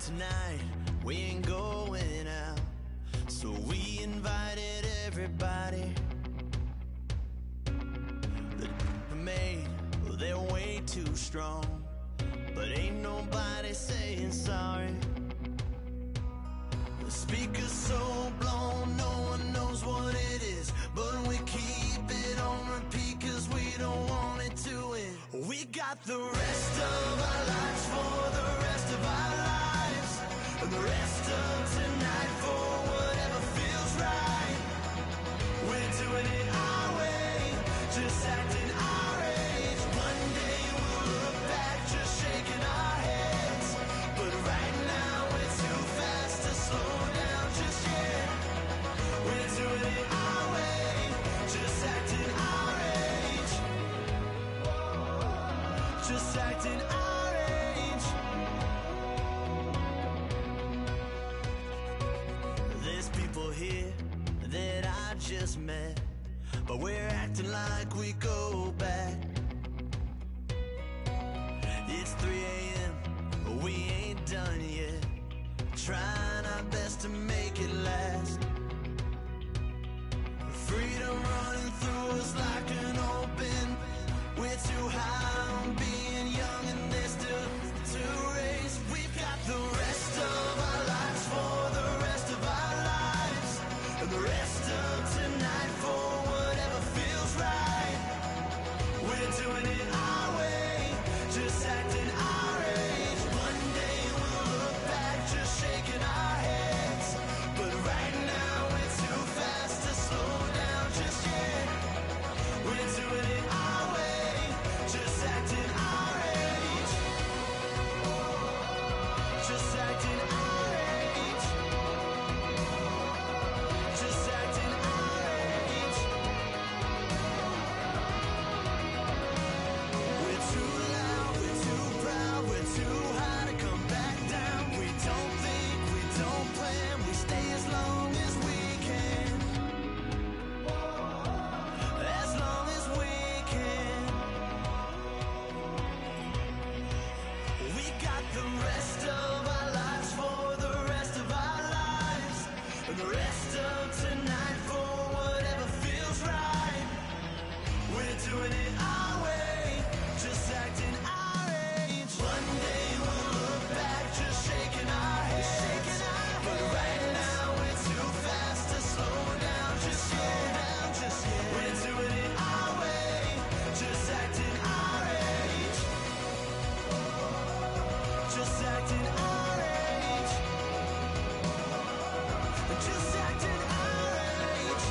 tonight we ain't going out, so we invited everybody. The made, well, they're way too strong, but ain't nobody saying sorry. The speaker's so blown, no one knows what it is, but we keep it on repeat cause we don't want it to end. We got the rest of our lives for the rest of our lives, and the rest of tonight for whatever feels right. We're doing it our way, just acting our age. One day we'll look back just shaking our heads, but right now we're too fast to slow down just yet. We're doing it our way, just acting our age, just acting our age. There's people here that I just met, but we're acting like we go back. It's 3 a.m., but we ain't done yet, trying our best to make it last. Freedom running through us like an open. We're too high on being young and there's still to race. We've got the rest of our lives for the rest of our lives, and the rest of tonight for whatever feels right. We're doing it our way, just acting our age. One day we'll look back just shaking our heads, but right now we're too fast to slow down just yet. We're doing it our way, just acting our age, just acting our age, just acting our age. We're too loud, we're too proud, we're too high to come back down. We don't think, we don't plan, we stay as long as we can, as long as we can. We got the rest of our lives for the rest of our lives, and the rest of tonight for whatever feels right. We're doing it our way, just acting our age. One day we'll look back just shaking our heads, but right now we're too fast to slow down just yet. We're doing it our way, just acting our age, just acting our age, just acting our age.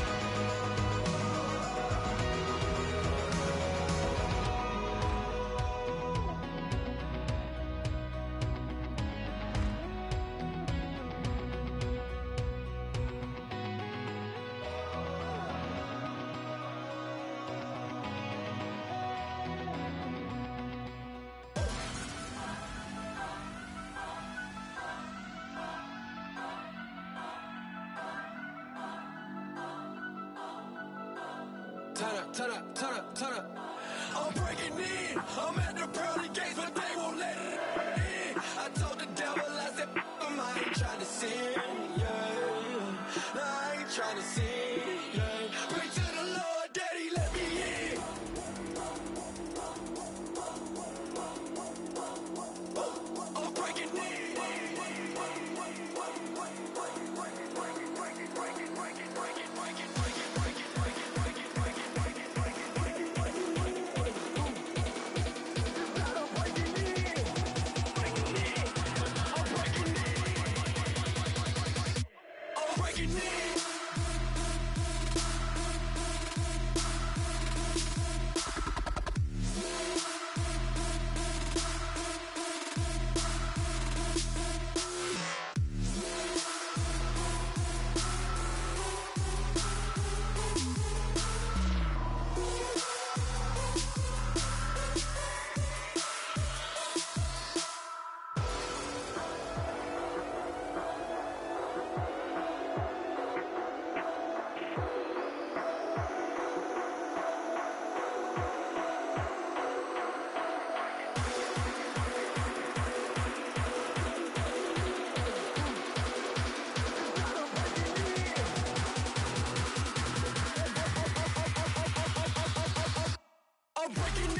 Turn up, turn up, turn up. I'm breaking in. I'm at the pearly gates, but they won't let it in. I told the devil, I said, I ain't trying to sin, yeah. I ain't trying to sin, yeah. Pray to the Lord, Daddy, let me in. I'm breaking in. Breaking I'm breaking in.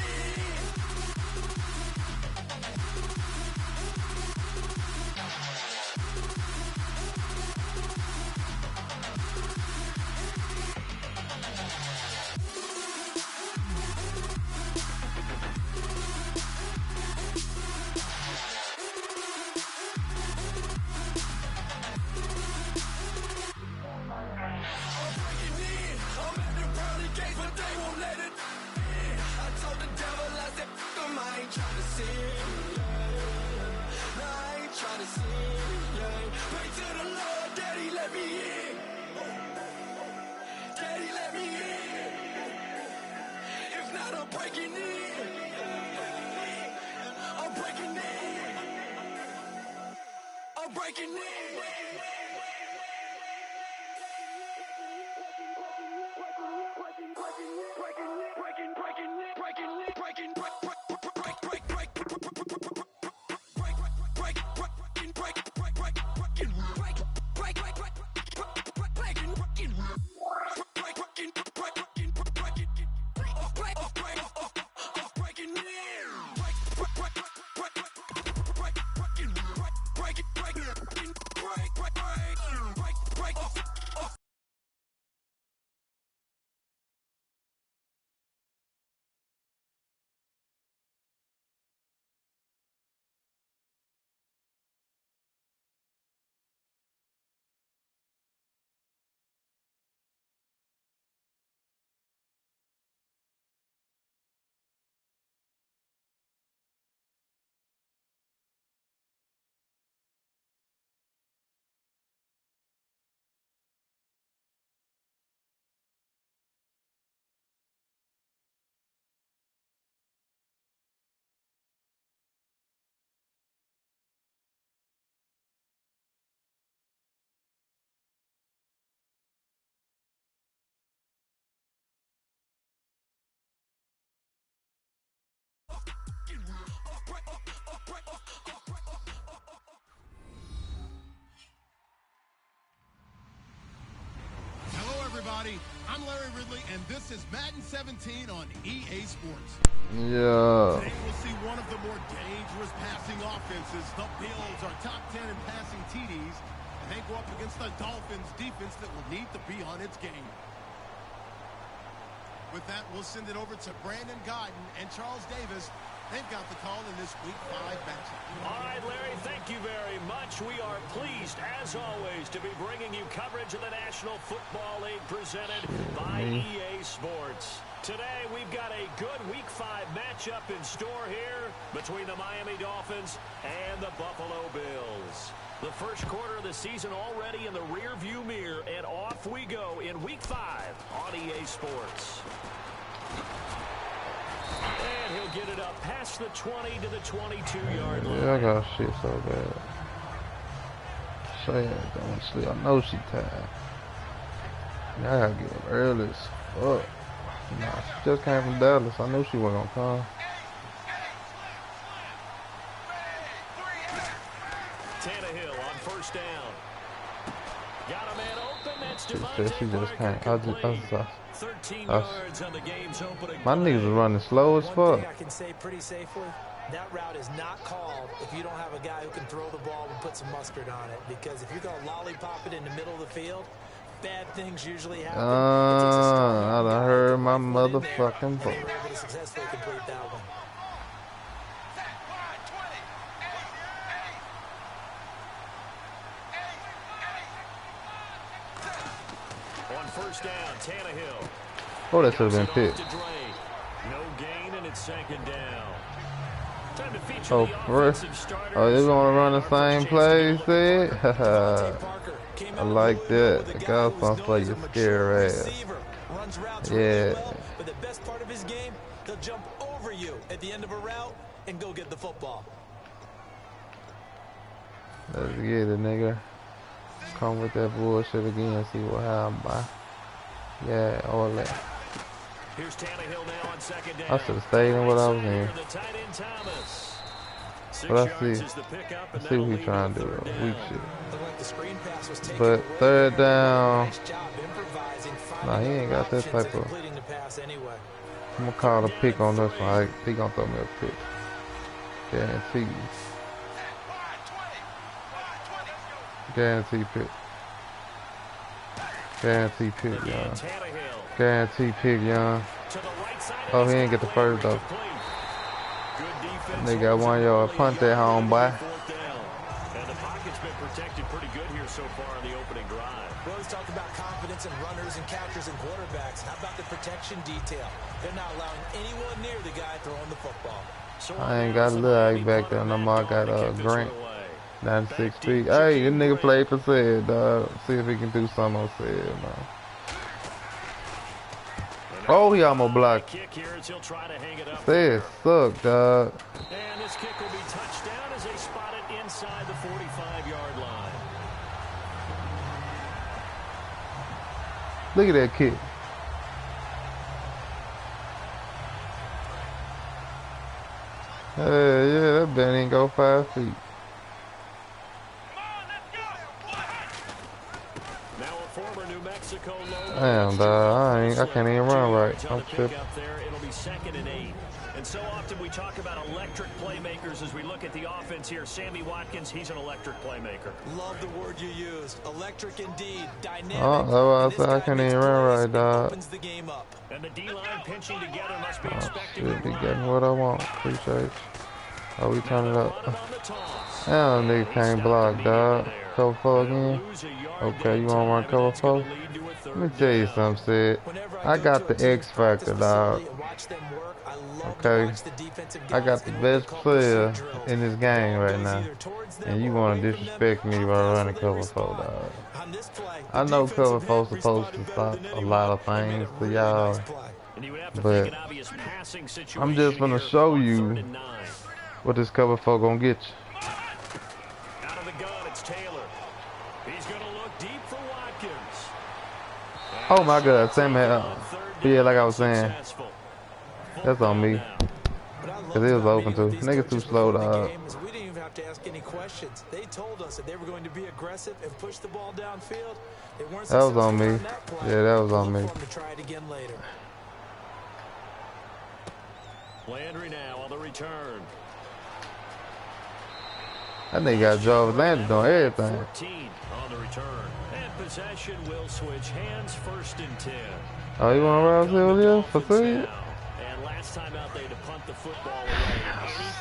I'm Larry Ridley, and this is Madden 17 on EA Sports. Yeah. Today we'll see one of the more dangerous passing offenses. The Bills are top 10 in passing TDs, and they go up against the Dolphins defense that will need to be on its game. With that, we'll send it over to Brandon Godden and Charles Davis. They've got the call in this Week 5 matchup. All right, Larry, thank you very much. We are pleased, as always, to be bringing you coverage of the National Football League presented by EA Sports. Today, we've got a good Week 5 matchup in store here between the Miami Dolphins and the Buffalo Bills. The first quarter of the season already in the rearview mirror, and off we go in Week 5 on EA Sports. And he'll get it up past the 20 to the 22-yard line. Yeah, I got shit so bad. Say don't sleep. I know she tired. I gotta get up early as fuck. Nah, she just came from Dallas. I knew she wasn't gonna come. Tannehill on first down. Got a man open. That's She just came. 13 yards on the game's opening. My niggas was running slow as fuck. One thing I can say pretty safely, that route is not called if you don't have a guy who can throw the ball and put some mustard on it. Because if you're going to lollipop it in the middle of the field, bad things usually happen. I done heard my motherfucking voice. They were able to successfully complete that one. On first down, Tannehill. Oh, that should have been picked. No gain, and it's second down. Time to feature Oh, the for offensive starters. oh, they're gonna run the same plays, see? I like that. The guy's gonna play your scare ass. Yeah. But the best part of his game, he'll jump over you at the end of a route and go get the football. Let's get it, nigga. Come with that bullshit again. See what happens. Yeah, all that. Here's Tannehill now on second down. I should have stayed in what I was in. But I see what he's trying to do. Weak shit. But third down. Nah, he ain't got that type of. I'm gonna call a pick on this one. He gonna throw me a pick. Guarantee. Guarantee pick. Guarantee pick, y'all. Guarantee pick, y'all. Oh, he didn't get the first though. They got 1 yard. Punt that home, boy. And the pocket's been protected pretty good here so far in the opening drive. We always talk about confidence in runners and catchers and quarterbacks. How about the protection detail? They're not allowing anyone near the guy throwing the football. I ain't got a little ag back there no more. I got Grant. 96 feet. Hey, this nigga played for said, dog. See if he can do something on said, man. Oh, he almost blocked. Said suck, dog. And this kick will be touched down as they spot it inside the 45-yard line. Look at that kick. Hey, yeah, that bet ain't go 5 feet. Damn, dog, I can't even run right. I'm tripping. It'll be 2nd and 8. And so often we talk about electric playmakers as we look at the offense here. Sammy Watkins, he's an electric playmaker. Love the word you used. Electric indeed. Dynamic. Oh, I can't even run right, dog. And the D-line pinching together must be expected. Should be getting what I want. Appreciate it. Oh, we turn it up. Damn, nigga can't block, dog. Cover 4 again. Okay, you wanna run cover 4? Let me tell you something, Sid. I got the X factor, dog. Okay, I got the best player in this game right now, and you want to disrespect me by running cover 4, dog. I know cover 4 supposed to stop a lot of things for y'all, but I'm just gonna show you what this cover 4 gonna get you. Out of the gun, it's Taylor. He's gonna look deep for Watkins. Oh my God, Sammy. Yeah, like I was saying, that's on me. Cause it was open too. Niggas too slow, dog. We didn't even have to ask any questions. They told us that they were going to be aggressive and push the ball downfield. They weren't that was on me. Yeah, that was on me. To try it again later. Landry now on the return. That nigga got Jarvis Landry doing everything. 14 on the return. And possession will switch hands. 1st and 10. Oh, you want to rouse Hill here for 3? And last time out there to punt the football away.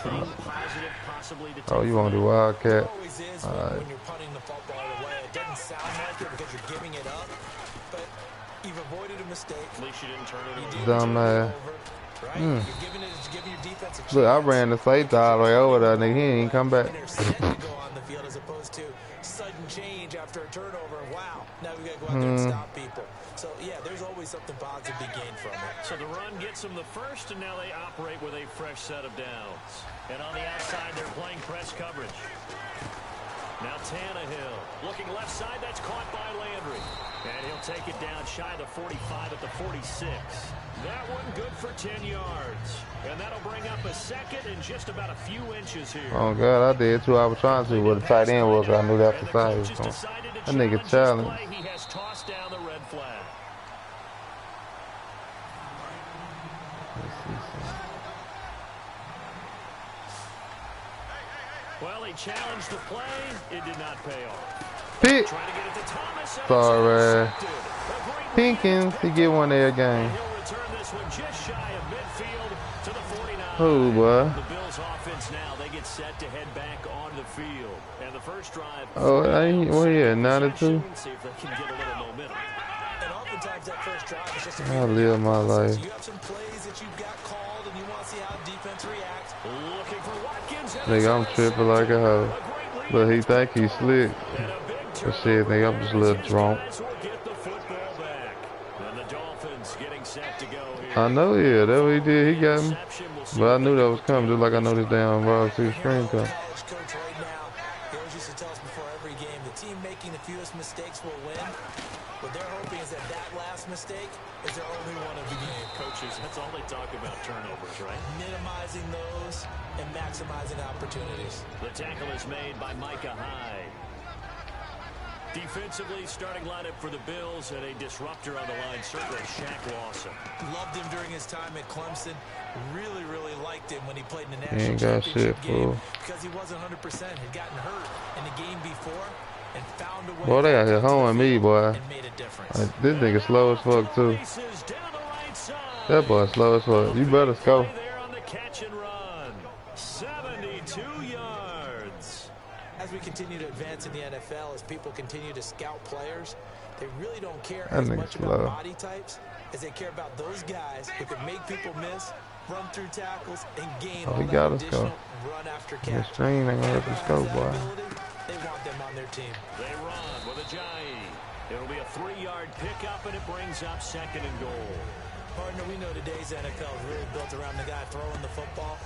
Anything positive possibly to take. Oh, you want to do Wildcat? Always is when you're punting the football away. It doesn't sound like it because you're giving it up, but you've avoided a mistake. At least you didn't turn it over. Dumb ass. Right? You're giving your defense a chance. Look, I ran the safety all the way over there, nigga. He ain't come back. They're set to go on the field as opposed to sudden change after a turnover. Wow, now we got to go out there and stop people. So, yeah, there's always something positive to be gained from it. So the run gets them the first, and now they operate with a fresh set of downs. And on the outside, they're playing press coverage. Now Tannehill looking left side. That's caught by Landry. And he'll take it down shy of the 45 at the 46. That one good for 10 yards. And that'll bring up a 2nd and just about a few inches here. Oh, God, I did too. I was trying to see what the tight end was. I knew that the side was going. That nigga challenge. He has tossed down the red flag. Well, he challenged the play. It did not pay off. Pick. Sorry. Pinkins, he get one there again. Oh, boy. The Bills offense now, they get set to head back on the field. And the first drive. Oh, well, yeah, 92. See if they can get a little momentum. And oftentimes that first drive is just I live my life. You have some plays that you've got called and you want to see how defense reacts. Looking for Watkins. Nigga, I'm tripping like a hoe. But he think he's slick. But shit, nigga, I'm just a little drunk. I know, yeah, that's what he did. He got me. But I knew that was coming, just like I know this damn Rob 6 screen coming. Coach right now, he always used to tell us before every game, the team making the fewest mistakes will win. What they're hoping is that last mistake is their only one of the game. Coaches, that's all they talk about, turnovers, right? Minimizing those and maximizing opportunities. The tackle is made by Micah Hyde. Defensively, starting lineup for the Bills and a disruptor on the line, certainly Shaq Lawson. Loved him during his time at Clemson. Really, really liked him when he played in the He national ain't got championship shit, game fool. because he wasn't 100%, had gotten hurt in the game before and found a way. Boy, they got here hoeing me, boy. And made a difference. This nigga slow as fuck, too. That boy slow as fuck. You better score. There on the catch and run. 72 yards. As we continue to advance in the NFL, as people continue to scout players, they really don't care That as nigga's much slow. about body types as they care about those guys who can make people miss, run through tackles, and gain all he that got us, additional though. run after The catch. string ain't gonna let us go, boy. They want them on their team. They run with Ajayi. It'll be a 3-yard pickup, and it brings up 2nd and goal. Partner, we know today's NFL is really built around the guy throwing the football.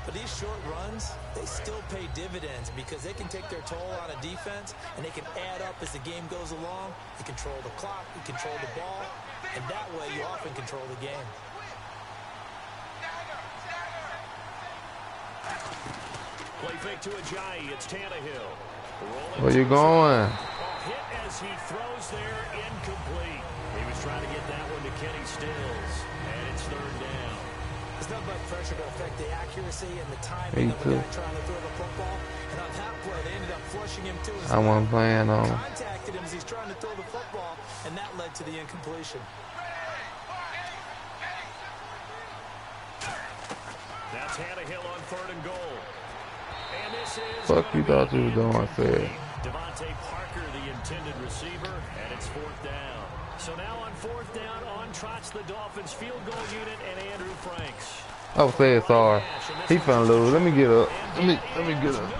But these short runs, they still pay dividends because they can take their toll on a defense, and they can add up as the game goes along. You control the clock, you control the ball, and that way you often control the game. Play fake to Ajayi. It's Tannehill. Where you going? Hit as he throws there, incomplete. He was trying to get that one to Kenny Stills, and it's 3rd down. There's not much pressure to affect the accuracy and the timing of a guy trying to throw the football. And on that play, they ended up flushing him to his I wasn't playing on. contacted him as he's trying to throw the football, and that led to the incompletion. Now Tannehill on 3rd and goal. And this is Fuck you thought you was doing, I said. Devontae Parker, the intended receiver, and it's 4th down. So now on 4th down, on trots the Dolphins field goal unit and Andrew Franks. I say sorry. He finna lose. Let me get up. Let me get up.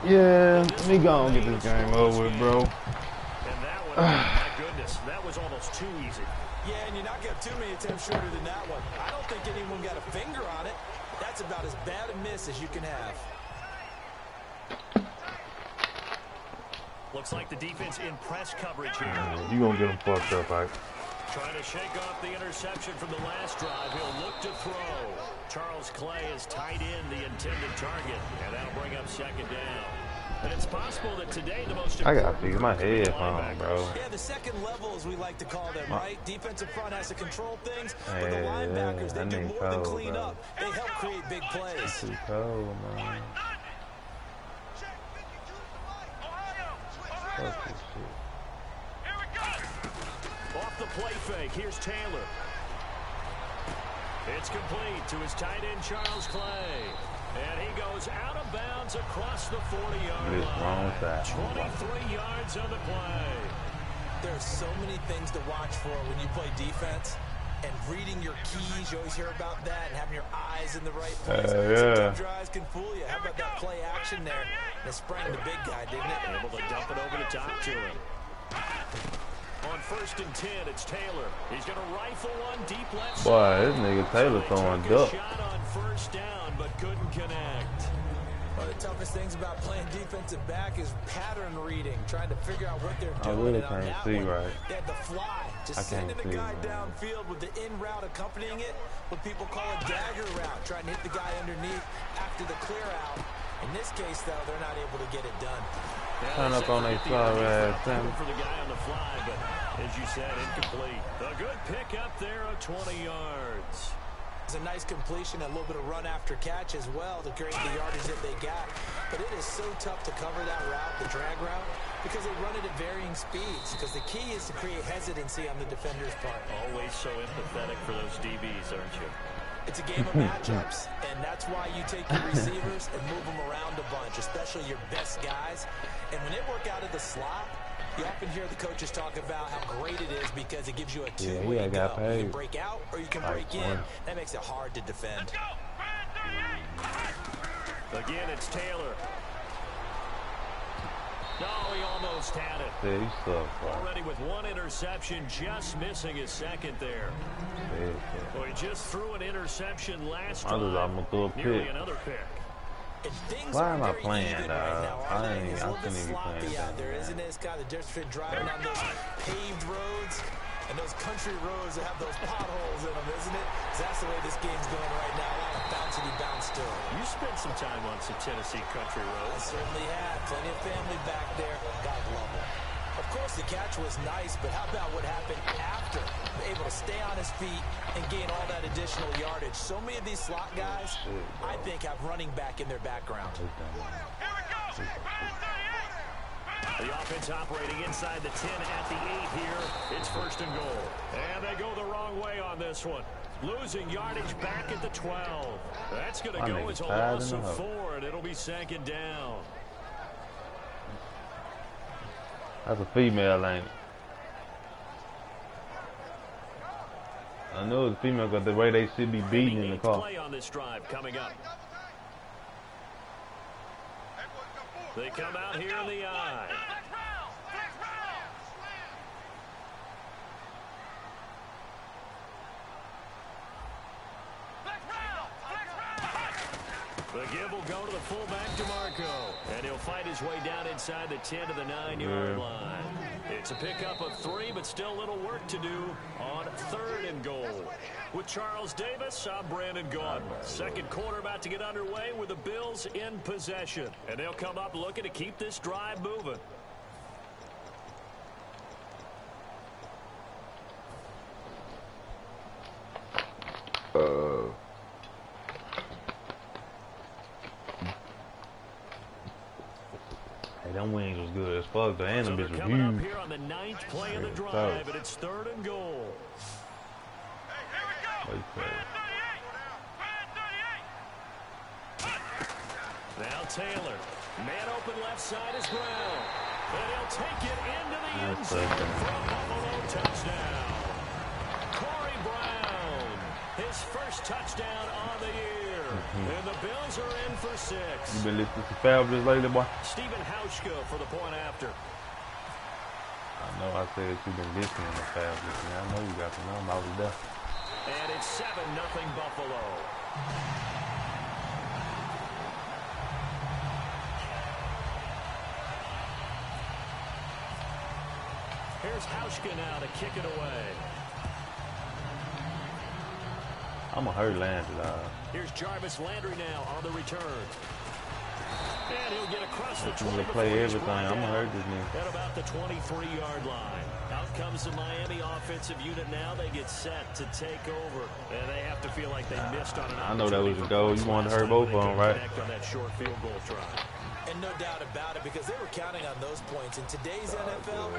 Yeah, let me go and get this game over with, bro. And that one, my goodness, that was almost too easy. Yeah, and you're not going to have too many attempts shorter than that one. I don't think anyone got a finger on it. That's about as bad a miss as you can have. Looks like the defense in press coverage here. You gonna get him fucked up, right? Trying to shake off the interception from the last drive. He'll look to throw. Charles Clay is tied in the intended target, and that'll bring up 2nd down. And it's possible that today the most I gotta fix my headphone, bro. Yeah, the second level, as we like to call them, right? Defensive front has to control things, but the linebackers, they do more than clean up. They help create big plays. It's too cold, man. Fuck this shit. Off the play fake, here's Taylor. It's complete to his tight end, Charles Clay. And he goes out of bounds across the 40-yard line. 23 yards on the play. There's so many things to watch for when you play defense. And reading your keys, you always hear about that, and having your eyes in the right place. Sometimes your eyes can fool you. How about that play action there? And it sprang the big guy, didn't it? Able to dump it over the top to him. On 1st and 10, it's Taylor. He's going to rifle one deep left side. Boy, this nigga Taylor throwing duck. Shot on 1st down, but couldn't connect. One of the toughest things about playing defensive back is pattern reading, trying to figure out what they're doing. I really and on can't that see one, right. They had the fly, just sending the guy downfield with the in route accompanying it, what people call a dagger route, trying to hit the guy underneath after the clear out. In this case, though, they're not able to get it done. Turn up on their sorry ass, Sam. For the guy on the fly, but as you said, incomplete. A good pick up there of 20 yards. It's a nice completion, a little bit of run after catch as well to create the yardage that they got. But it is so tough to cover that route, the drag route, because they run it at varying speeds. Because the key is to create hesitancy on the defender's part. Always so empathetic for those DBs, aren't you? It's a game of matchups, and that's why you take your receivers and move them around a bunch, especially your best guys. And when they work out of the slot, you often hear the coaches talk about how great it is because it gives you a two-way go. You can break out or you can break in. That makes it hard to defend. Again, it's Taylor. No, he almost had it. Yeah, he sucks, Already with one interception, just missing his 2nd there. Well, he just threw an interception last time. Nearly another pick. Why am I playing, I shouldn't even be playing out there, isn't it? It's kind of the difference between driving on those paved roads and those country roads that have those potholes in them, isn't it? That's the way this game's going right now. A lot of bounce to it. You spent some time on some Tennessee country roads. I certainly have. Plenty of family back there. God love them. Of course, the catch was nice, but how about what happened after? Able to stay on his feet and gain all that additional yardage. So many of these slot guys, I think, have running back in their background. The offense operating inside the 10 at the 8 here. It's 1st and goal. And they go the wrong way on this one. Losing yardage back at the 12. That's going to go as a loss of 4, and it'll be 2nd down. That's a female, ain't it? I know it's a female because the way they should be beating in the car. Play on this drive coming up. They come out here in the eye. The give will go to the fullback, DeMarco. And he'll fight his way down inside the 10 to the 9-yard line. It's a pickup of 3, but still a little work to do on 3rd and goal. With Charles Davis, I'm Brandon Gaudin. 2nd quarter about to get underway with the Bills in possession. And they'll come up looking to keep this drive moving. Hey, them wings was good as fuck, though, and them bitch was coming up huge. here on the 9th play of the drive, and it's 3rd and goal. Now Taylor, man open left side is Brown, and he'll take it into the end zone for a Buffalo touchdown. Corey Brown, his first touchdown on the year, and the Bills are in for 6. You been listening to Fabulous lately, boy? Stephen Hauschka for the point after. I know I said you been listening to Fabulous, man. I know you got the number. I was there. And it's 7-0 Buffalo. Here's Hauschka now to kick it away. I'm going to hurt Landry. Here's Jarvis Landry now on the return. And he'll get across the 20 to play everything. I'm going to hurt this nigga. At about the 23-yard line. Out comes the Miami offensive unit now. They get set to take over. And they have to feel like they missed on an opportunity. I know that was a goal. You wanted to hurt both of them, right? On that short field goal try. And no doubt about it, because they were counting on those points. In today's NFL,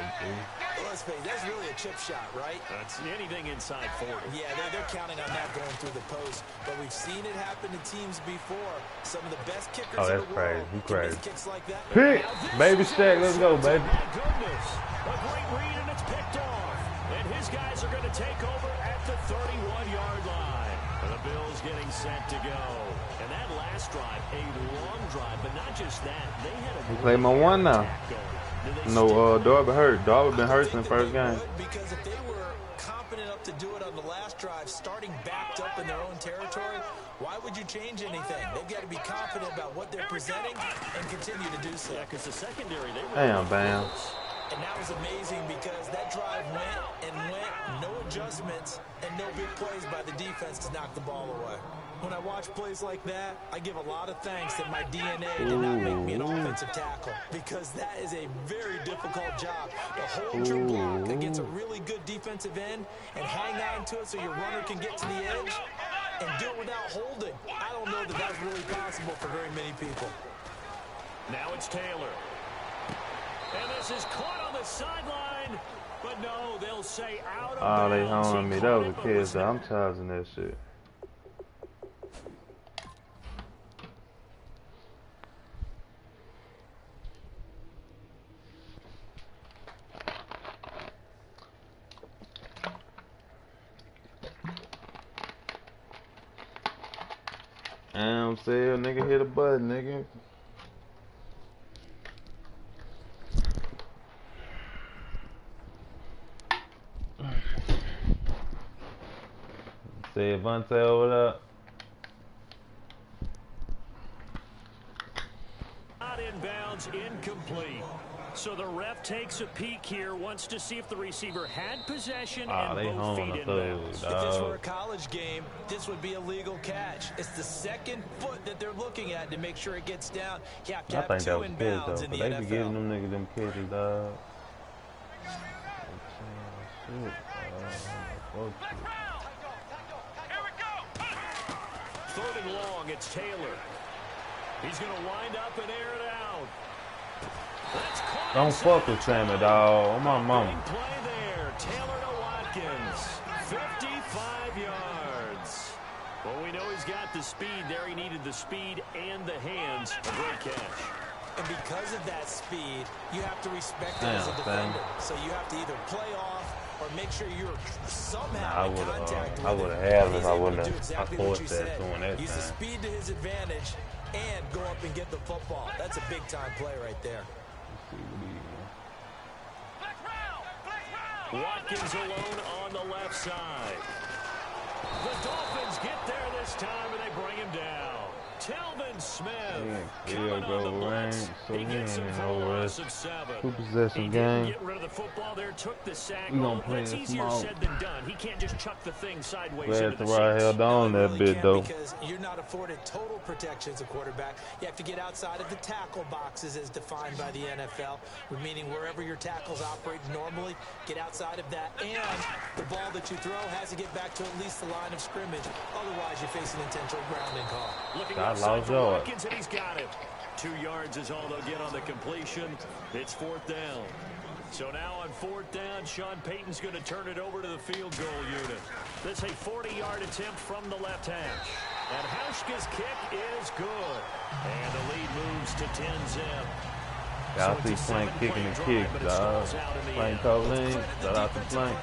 let's face it, that's really a chip shot, right? That's anything inside 40. Yeah, they're counting on that going through the post. But we've seen it happen to teams before. Some of the best kickers in the world can miss kicks like that. Pick! Baby Stack, let's go, baby. My goodness. A great read, and it's picked off. And his guys are going to take over at the 31-yard line. And the Bills getting set to go. And that last drive, a long drive, but not just that. They had a play my one now. No, Darby hurt. Darby been hurt since the first game. Because if they were confident enough to do it on the last drive, starting backed up in their own territory, why would you change anything? They've got to be confident about what they're presenting and continue to do so. Yeah, because the secondary, they were Damn, bam. And that was amazing because that drive went and went, no adjustments, and no big plays by the defense to knock the ball away. When I watch plays like that, I give a lot of thanks that my DNA did not make me an offensive tackle, because that is a very difficult job to hold your block against a really good defensive end and hang on to it so your runner can get to the edge and do it without holding. I don't know that that's really possible for very many people. Now it's Taylor. And this is caught on the sideline, but no, they'll say out of bounds. Oh, they honing me. That was a kid, so I'm tired of that shit. I'm saying, nigga, hit a button, nigga. Say Vontae over there. Not inbounds, incomplete. So the ref takes a peek here, wants to see if the receiver had possession and both feet inbounds. If this were a college game, this would be a legal catch. It's the second foot that they're looking at to make sure it gets down. You have to have two inbounds in the NFL. They be giving them niggas them catches, dog. Third and long, it's Taylor. He's going to wind up and air it out. Don't fuck with Sammy, dog. My mama. Big play there. Taylor to Watkins. 55 yards. Well, we know he's got the speed there. He needed the speed and the hands. A great catch. And because of that speed, you have to respect it as a defender. So you have to either play off or make sure you're somehow in contact with it. I would have had it if I wouldn't have exactly forced that doing that. Use the speed to his advantage and go up and get the football. That's a big-time play right there. Watkins alone on the left side. The Dolphins get there this time, and they bring him down. Telvin Smith coming on the blitz. He gets him for a loss of 7. Two-possession game. Didn't get rid of the football there, took the sack. Well, that's easier said than done. He can't just chuck the thing sideways Glad into the right held on that really bit, though. Because you're not afforded total protection as a quarterback. You have to get outside of the tackle boxes as defined by the NFL, meaning wherever your tackles operate normally, get outside of that. And the ball that you throw has to get back to at least the line of scrimmage. Otherwise, you face an intentional grounding call. Looking I outside lost for yours. Watkins, and he's got it. 2 yards is all they'll get on the completion. It's 4th down. So now on 4th down, Sean Payton's going to turn it over to the field goal unit. This is a 40-yard attempt from the left hash. And Hauschka's kick is good. And the lead moves to 10-zip. Y'all see Plank kicking the kick, dog. Plank Colleen, shout out to Plank.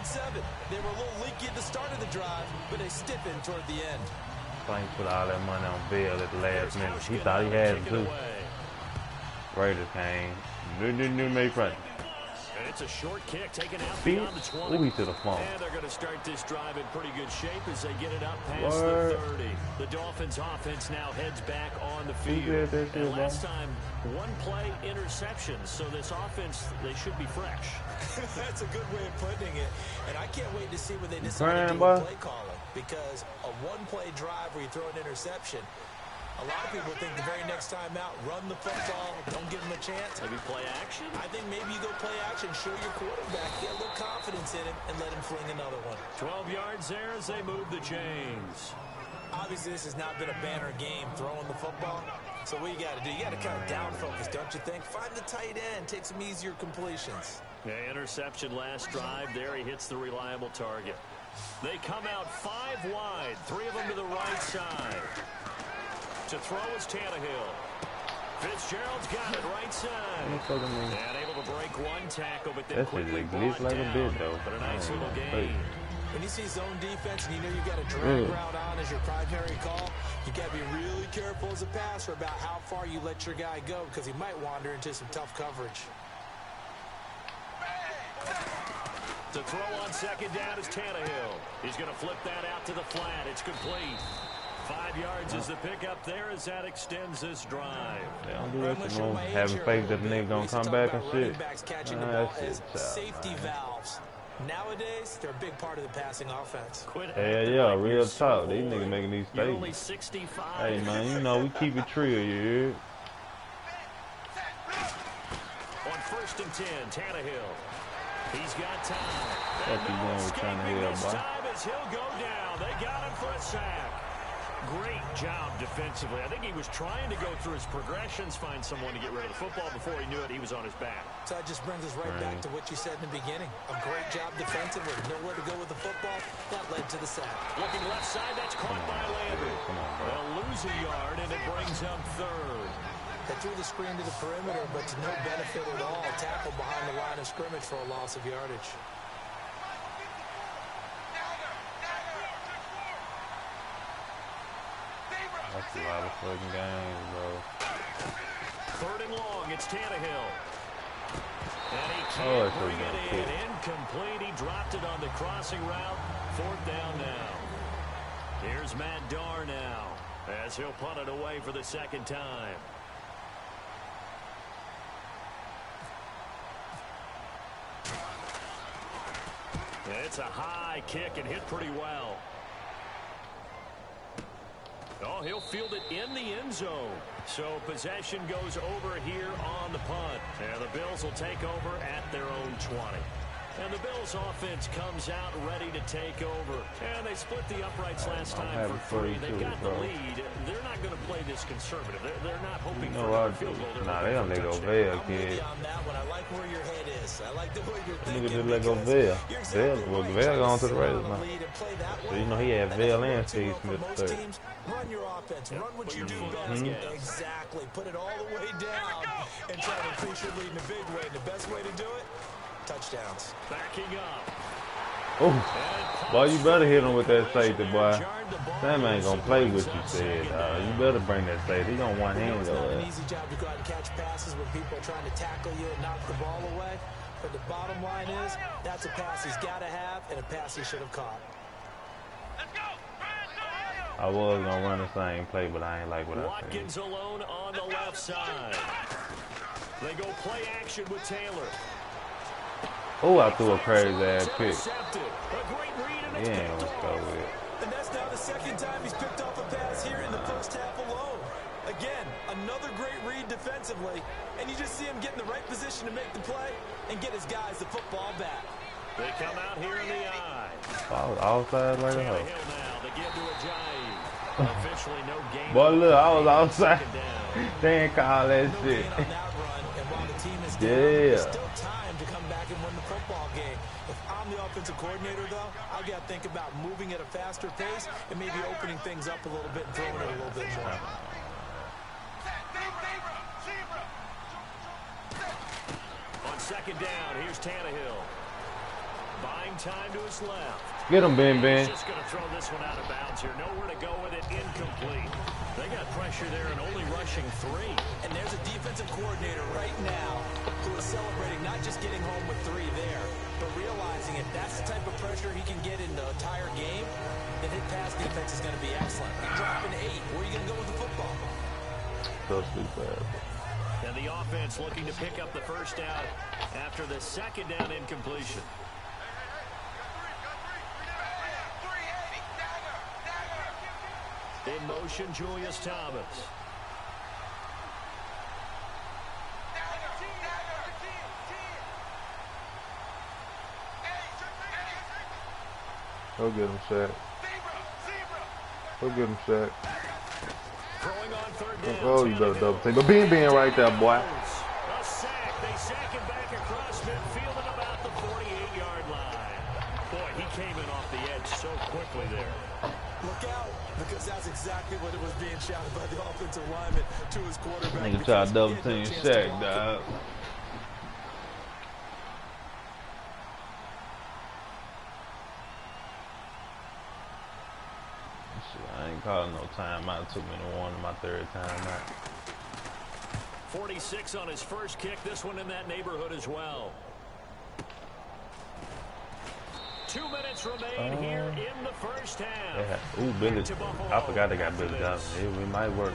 They were a little leaky at the start of the drive, but they stiffened toward the end. Plank put all that money on Bill at the last minute. He thought he had him too. Raiders came. New make front. And it's a short kick taken out Beat. beyond the 20. Ooh, he to the phone. And they're going to start this drive in pretty good shape as they get it up past the 30. The Dolphins offense now heads back on the field. And last time, 1 play interception. So this offense, they should be fresh. That's a good way of putting it. And I can't wait to see when they decide to do play calling. Because a 1-play drive where you throw an interception, a lot of people think the very next time out, run the football, don't give them a chance. Maybe play action? I think maybe you go play action, show your quarterback, get a little confidence in him, and let him fling another one. 12 yards there as they move the chains. Obviously, this has not been a banner game throwing the football. So what you got to do, you got to kind of down focus, don't you think? Find the tight end, take some easier completions. Yeah, interception last drive. There he hits the reliable target. They come out 5 wide, 3 of them to the right side. To throw is Tannehill. Fitzgerald's got it right side. And able to break 1 tackle, but then quickly brought like down. a bit, though. But a nice little gain. When you see zone defense and you know you got a drag route on as your primary call, you got to be really careful as a passer about how far you let your guy go because he might wander into some tough coverage. To throw on 2nd down is Tannehill. He's going to flip that out to the flat. It's complete. 5 yards is the pickup there as that extends this drive. They don't do that no more. Having faith that the nigga gonna come back and shit. Safety valves. Nowadays, they're a big part of the passing offense. Yeah, real talk. These niggas making these You're only statements. 65. Hey, man, you know, we keep it trio, you hear? On 1st and 10, Tannehill. He's got time. What you doing with Tannehill, This boy? time as he'll go down. They got him for a sack. Great job defensively. I think he was trying to go through his progressions, find someone to get rid of the football. Before he knew it, he was on his back. So that just brings us right back to what you said in the beginning. A great job defensively. Nowhere to go with the football. That led to the sack. Looking left side, that's caught by Landry. They'll lose a yard, and it brings up 3rd. They threw the screen to the perimeter, but to no benefit at all. Tackle behind the line of scrimmage for a loss of yardage. That's a lot of fucking games, bro. 3rd and long, it's Tannehill. And he can't bring it in. Incomplete. He dropped it on the crossing route. 4th down now. Here's Matt Darr now as he'll punt it away for the 2nd time. It's a high kick and hit pretty well. Oh, he'll field it in the end zone. So possession goes over here on the punt. And the Bills will take over at their own 20. And the Bills offense comes out ready to take over. And they split the uprights last time for 3. They got the lead. They're not going to play this conservative. They're not hoping for a field goal. Nah, they gonna let go Vail, kid. I like where your head is. I like the way you're thinking. Look at let go Vail. Vail going to the Raiders now. So you know he had Vail and Steve Smith third. Run your offense. Run what you do best. Exactly. Put it all the way down and try to increase your lead in a big way. And the best way to do it, touchdowns. Backing up. Oh, boy, you better hit him with that safety, boy. Sam ain't gonna play with you, said. You better bring that safety. He gonna one hand It's go not an there. easy job to go out and catch passes when people are trying to tackle you and knock the ball away. But the bottom line is, that's a pass he's got to have and a pass he should have caught. I was gonna run the same play, but I ain't like what I Watkins seen. alone on the left side. They go play action with Taylor. Oh, I threw a crazy ass pick. Intercepted. A great read and it's Yeah, picked let's go off. with it. And that's now the second time he's picked off a pass here in the first half alone. Again, another great read defensively, and you just see him get in the right position to make the play and get his guys the football back. They come out here in the eye. I was outside like a hoe. Tannehill now. They get to a jive. Officially no game. Boy, look, I was outside. Second down. They ain't call that No shit. gain on that run, and while the team is down, Yeah. there's still time to come back and win the football game. If I'm the offensive coordinator, though, I've got to think about moving at a faster pace and maybe opening things up a little bit and throwing it a little bit more. On second down, here's Tannehill. Buying time to his left. Get him, Ben. He's just going to throw this one out of bounds here. Nowhere to go with it. Incomplete. They got pressure there and only rushing 3. And there's a defensive coordinator right now who is celebrating not just getting home with 3 there, but realizing if that's the type of pressure he can get in the entire game, then his pass defense is going to be excellent. You're dropping 8. Where are you going to go with the football? So stupid. And the offense looking to pick up the first down after the second down incompletion. In motion, Julius Thomas. Go get him, Shaq. Go get him, Shaq. Throwing on third down. Oh, you better double take. But Ben right there, boy. A sack. They sack him back across midfield at about the 48-yard line. Boy, he came in off the edge so quickly there. Look out, because that's exactly what it was being shouted by the offensive lineman to his quarterback. Nigga try to double team Shaq, dog. I ain't calling no timeout. It took me to one my third timeout. 46 on his first kick. This one in that neighborhood as well. 2 minutes remain here in the first half. Yeah. Ooh, Billy. I forgot they got Billy Johnson. It might work.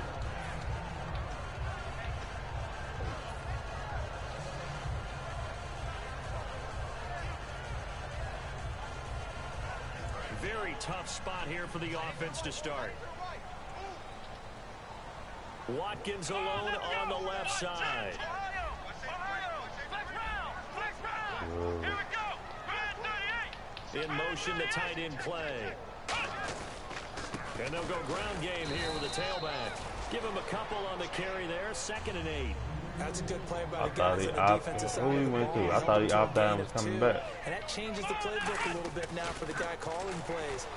Very tough spot here for the offense to start. Watkins alone on the left side. In motion, the tight end play. And they'll go ground game here with the tailback. Give him a couple on the carry there. 2nd and 8. That's a good play by I the thought guys he on the opted. defensive side. Who he of the went ball. to? I thought he Held opted and to a was coming gain of back. 2. And that changes the playbook a little bit now for the guy calling plays.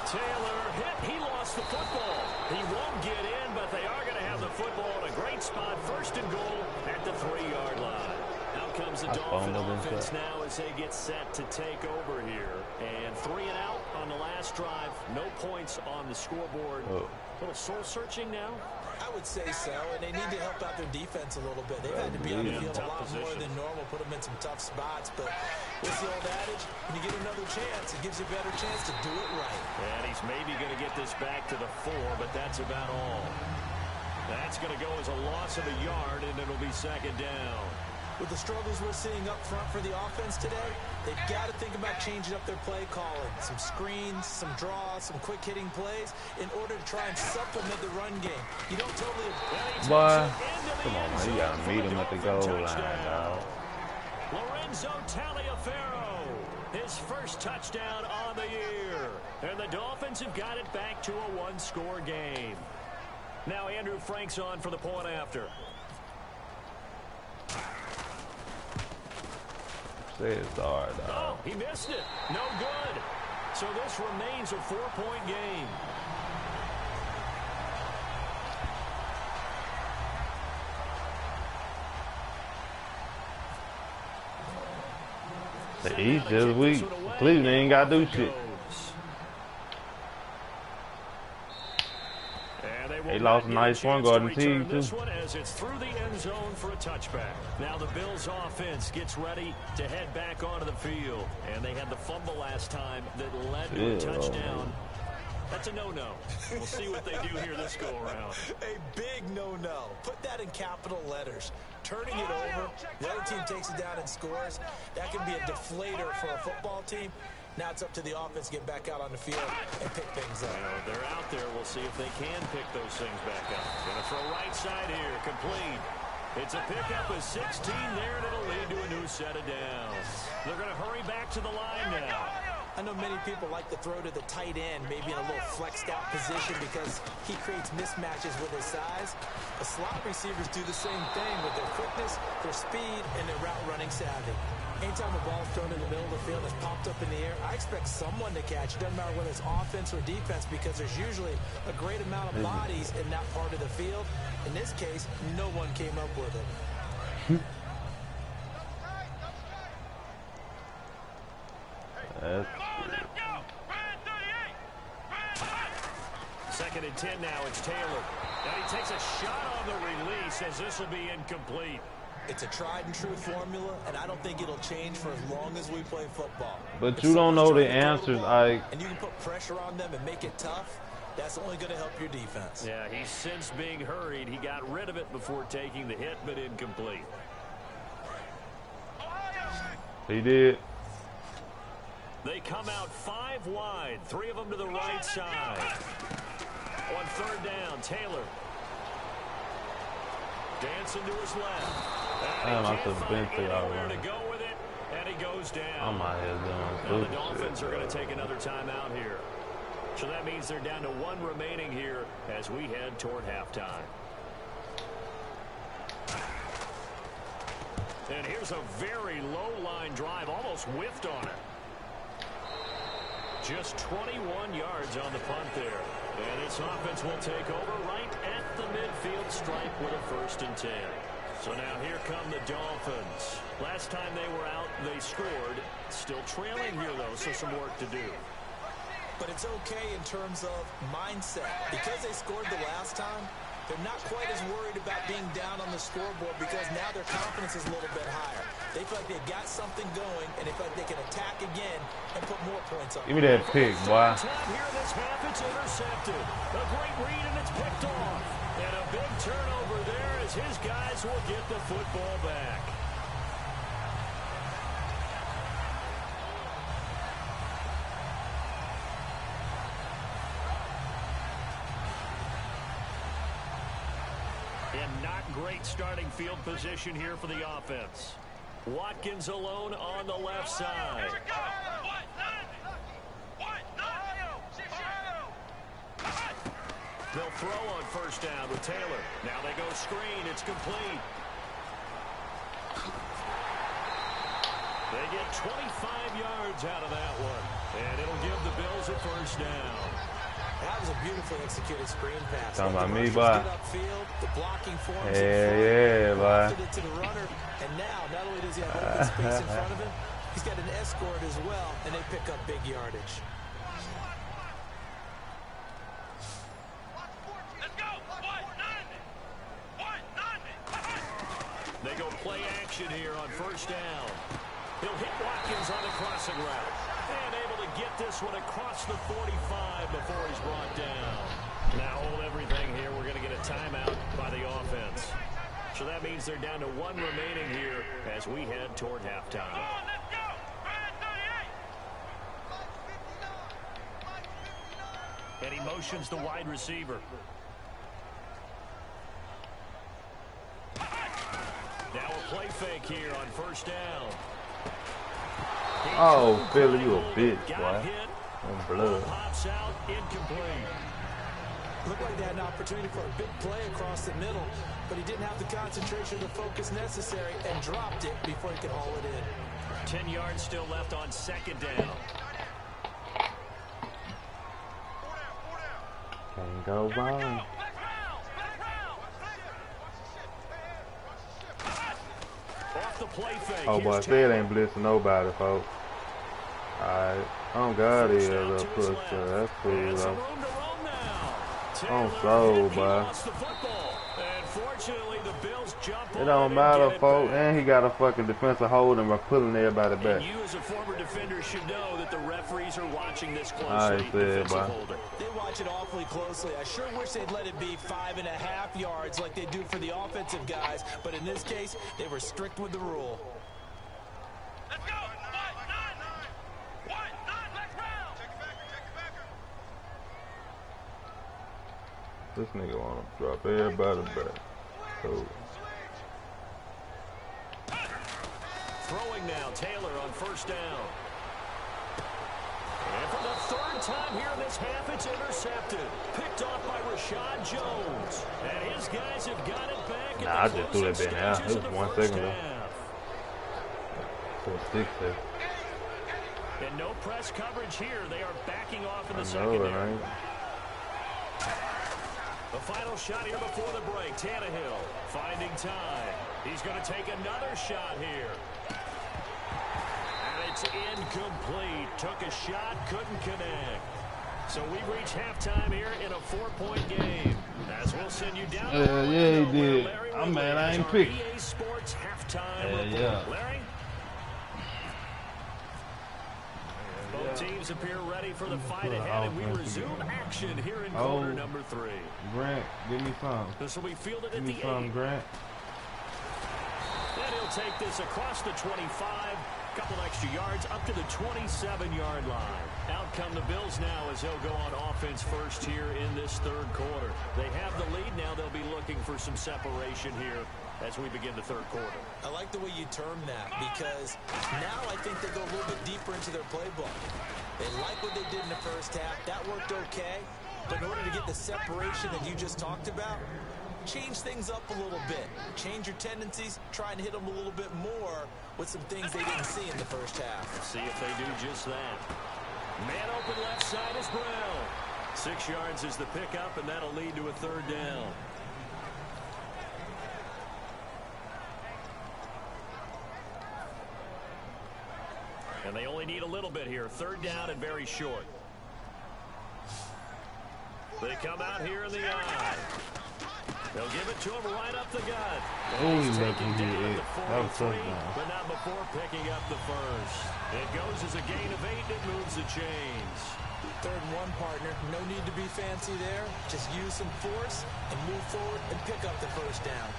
Taylor hit. He lost the football. He won't get in, but they are going to have the football in a great spot. 1st and goal at the 3-yard line. Out comes the Dolphin offense now as they get set to take over here. And 3 and out on the last drive. No points on the scoreboard. A little soul-searching now. I would say so, and they need to help out their defense a little bit. They've had to be on the field a lot more than normal, put them in some tough spots. But what's the old adage? When you get another chance, it gives you a better chance to do it right. And he's maybe going to get this back to the 4, but that's about all. That's going to go as a loss of a yard, and it'll be 2nd down. With the struggles we're seeing up front for the offense today, they've got to think about changing up their play calling. Some screens, some draws, some quick-hitting plays in order to try and supplement the run game. You don't totally... Boy, come on, man. You got to meet him at the goal line, dog. Lorenzo Taliaferro, his first touchdown on the year. And the Dolphins have got it back to a one-score game. Now Andrew Frank's on for the point after. Say it's hard. Oh, he missed it. No good. So this remains a 4-point game. The East this week, Cleveland ain't got to do shit. They lost a nice one guard team too. This one as it's through the end zone for a touchback. Now the Bills offense gets ready to head back onto the field. And they had the fumble last time that led to a touchdown. That's a no-no. We'll see what they do here this go-around. A big no-no. Put that in capital letters. Turning it over, the other team takes it down and scores. That can be a deflator for a football team. Now it's up to the offense to get back out on the field and pick things up. Well, they're out there. We'll see if they can pick those things back up. Going to throw right side here. Complete. It's a pickup of 16 there, and it'll lead to a new set of downs. They're going to hurry back to the line now. I know many people like to throw to the tight end, maybe in a little flexed out position because he creates mismatches with his size. The slot receivers do the same thing with their quickness, their speed, and their route running savvy. Anytime a ball's thrown in the middle of the field that's popped up in the air, I expect someone to catch. It doesn't matter whether it's offense or defense because there's usually a great amount of bodies in that part of the field. In this case, no one came up with it. Second and 10 now. It's Taylor. And he takes a shot on the release as this will be incomplete. It's a tried-and-true formula, and I don't think it'll change for as long as we play football. But you don't know the answers, Ike. And you can put pressure on them and make it tough. That's only going to help your defense. Yeah, he's since being hurried. He got rid of it before taking the hit, but incomplete. He did. They come out 5 wide, 3 of them to the right side. On third down, Taylor. Dancing to his left. I must have been through anywhere to go with it, and he goes down. I'm out here Now doing the Dolphins are going to take another timeout here. So that means they're down to 1 remaining here as we head toward halftime. And here's a very low line drive, almost whiffed on it. Just 21 yards on the punt there. And this offense will take over right at the midfield stripe with a 1st and 10. So now here come the Dolphins. Last time they were out, they scored. Still trailing here, though, so some work to do. But it's okay in terms of mindset. Because they scored the last time, they're not quite as worried about being down on the scoreboard because now their confidence is a little bit higher. They feel like they've got something going, and they feel like they can attack again and put more points up. Give me that pick, boy. Here this half, it's intercepted. A great read, and it's picked off. And a big turnover there as his guys will get the football back. And not great starting field position here for the offense. Watkins alone on the left side. They'll throw on 1st down with Taylor. Now they go screen. It's complete. They get 25 yards out of that one. And it'll give the Bills a 1st down. That was a beautifully executed screen pass. Talking about me, boy. The blocking forms Yeah, boy. it to the runner, and now not only does he have open space in front of him, he's got an escort as well, and they pick up big yardage. They go play action here on 1st down. He'll hit Watkins on the crossing route. And able to get this one across the 45 before he's brought down. Now hold everything here. We're going to get a timeout by the offense. So that means they're down to 1 remaining here as we head toward halftime. And he motions the wide receiver. Now a play fake here on 1st down. Oh, Philly, you a bitch, boy. On blood. Pops out, incomplete. Looked like they had an opportunity for a big play across the middle, but he didn't have the concentration or the focus necessary and dropped it before he could haul it in. 10 yards still left on second down. Can't go wrong. Off the play fake. Oh, boy, Fed ain't blitzing nobody, folks. Alright. Oh, God, he is a push. That's cool, though. I'm sold, boy. It don't matter, folks. And he got a fucking defensive hold and we're pulling everybody back. You as a former defender should know that the referees are watching this closely. I said, boy. They watch it awfully closely. I sure wish they'd let it be 5.5 yards like they do for the offensive guys, but in this case, they were strict with the rule. Let's go! This nigga wanna drop everybody back. Cool. Throwing now, Taylor on first down. And for the third time here in this half, it's intercepted. Picked off by Rashad Jones. And his guys have got it back. Nah, I just threw that bit out. It was 1 second though. So 6 seconds. And no press coverage here. They are backing off in the secondary. Right? The final shot here before the break. Tannehill finding time. He's going to take another shot here. And it's incomplete. Took a shot, couldn't connect. So we reach halftime here in a 4-point game. As we'll send you down. Yeah, he did. I'm mad I ain't picked. EA Sports halftime report. Larry? Both teams appear ready for the fight ahead, and we resume action here in quarter number 3. Grant, give me some. This will be fielded at Give the me some, 8. Grant. And he'll take this across the 25, couple extra yards up to the 27-yard line. Out come the Bills now as they'll go on offense first here in this third quarter. They have the lead now. They'll be looking for some separation here as we begin the third quarter. I like the way you term that because now I think they go a little bit deeper into their playbook. They like what they did in the first half. That worked okay. But in order to get the separation that you just talked about, change things up a little bit. Change your tendencies, try and hit them a little bit more with some things they didn't see in the first half. Let's see if they do just that. Man open left side is Brown. 6 yards is the pickup, and that'll lead to a third down. And they only need a little bit here. Third down and very short. They come out here in the eye. They'll give it to him right up the gut. Oh, he's making it. That was touchdown. But not before picking up the first. It goes as a gain of 8. It moves the chains. 3rd and 1, partner. No need to be fancy there. Just use some force and move forward and pick up the first down.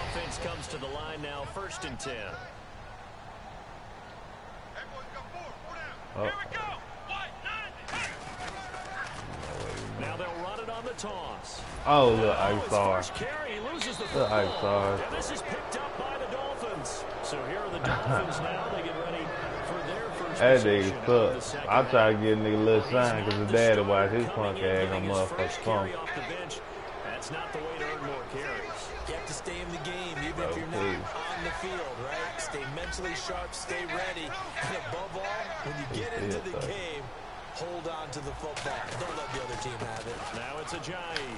Offense comes to the line now, 1st and 10. Now they'll run it on the toss. Oh, look, I saw her. Carry, he loses the Look, I saw her. and this is picked up by the Dolphins. So here are the Dolphins now. They get ready for their first That possession nigga of the suck. second I try to half. get a nigga a little sign because his daddy watch his punk Coming in, ass on getting his motherfucking first phone. carry off the bench. That's not the way to earn more carries. You have to stay in the game, even if you're not on the field, right? Stay mentally sharp, stay ready. And above all, when you get into the game, hold on to the football. Don't let the other team have it. Now it's Ajayi.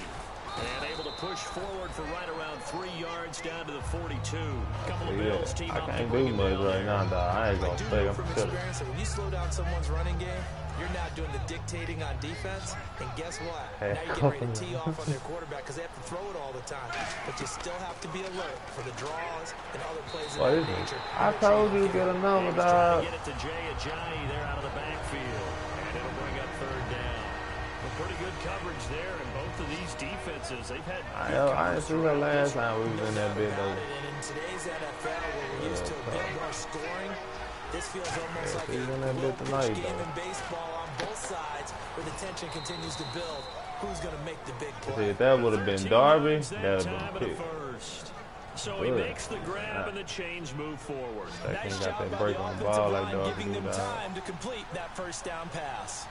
And able to push forward for right around 3 yards down to the 42. Couple of Bills team I up to can't bring do him much down right here. now, dog. I ain't I gonna do stay. know I'm from chilling. experience that when you slow down someone's running game, you're not doing the dictating on defense. And guess what? Hey, Now you're getting ready to tee off on their quarterback because they have to throw it all the time. But you still have to be alert for the draws and other plays of What that is it? nature. I told you to get a number, He's trying dog. to get it to Jay Ajayi there out of the backfield. And it'll bring up 3rd down. A pretty good coverage there in both of these defenses. They've had I didn't see her last time we was in that bit, though. And in today's NFL, where we're used to a bit more scoring, this feels almost like a he's in that bit low-pitch tonight, game though. in baseball on both sides, where the tension continues to build. Who's going to make the big See, play? if that would have been Darby, 13 that would time have of been the picked. first. So he makes the grab and the chains move forward. Nice job by the offensive line, giving them time to complete that first down pass.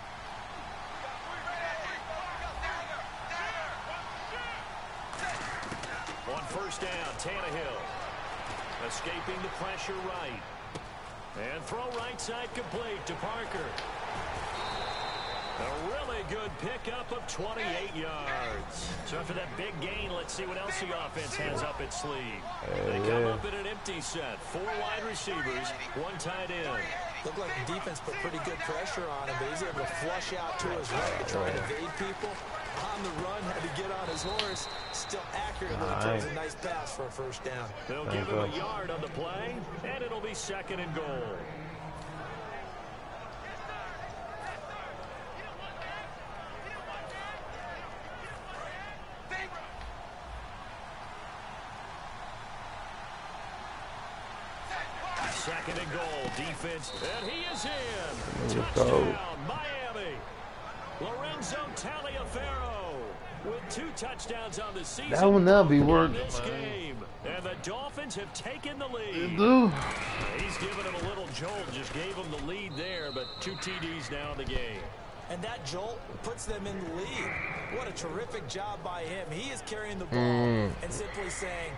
On first down, Tannehill escaping the pressure right. And throw right side complete to Parker. A really good pickup of 28 yards. So after that big gain, let's see what else the offense has up its sleeve. They come up in an empty set. 4 wide receivers, 1 tight end. Looked like the defense put pretty good pressure on him, but he's able to flush out to his right to try and evade people. On the run, had to get on his horse. Still accurately throws a nice pass for a first down. They'll give him a yard on the play, and it'll be 2nd and goal. Second and goal, defense, and he is in. Touchdown, Miami. Lorenzo Taliaferro with 2 touchdowns on the season. That will not be working, this game. And the Dolphins have taken the lead. He's given him a little jolt, just gave him the lead there, but 2 TDs now in the game. And that jolt puts them in the lead. What a terrific job by him. He is carrying the ball and simply saying,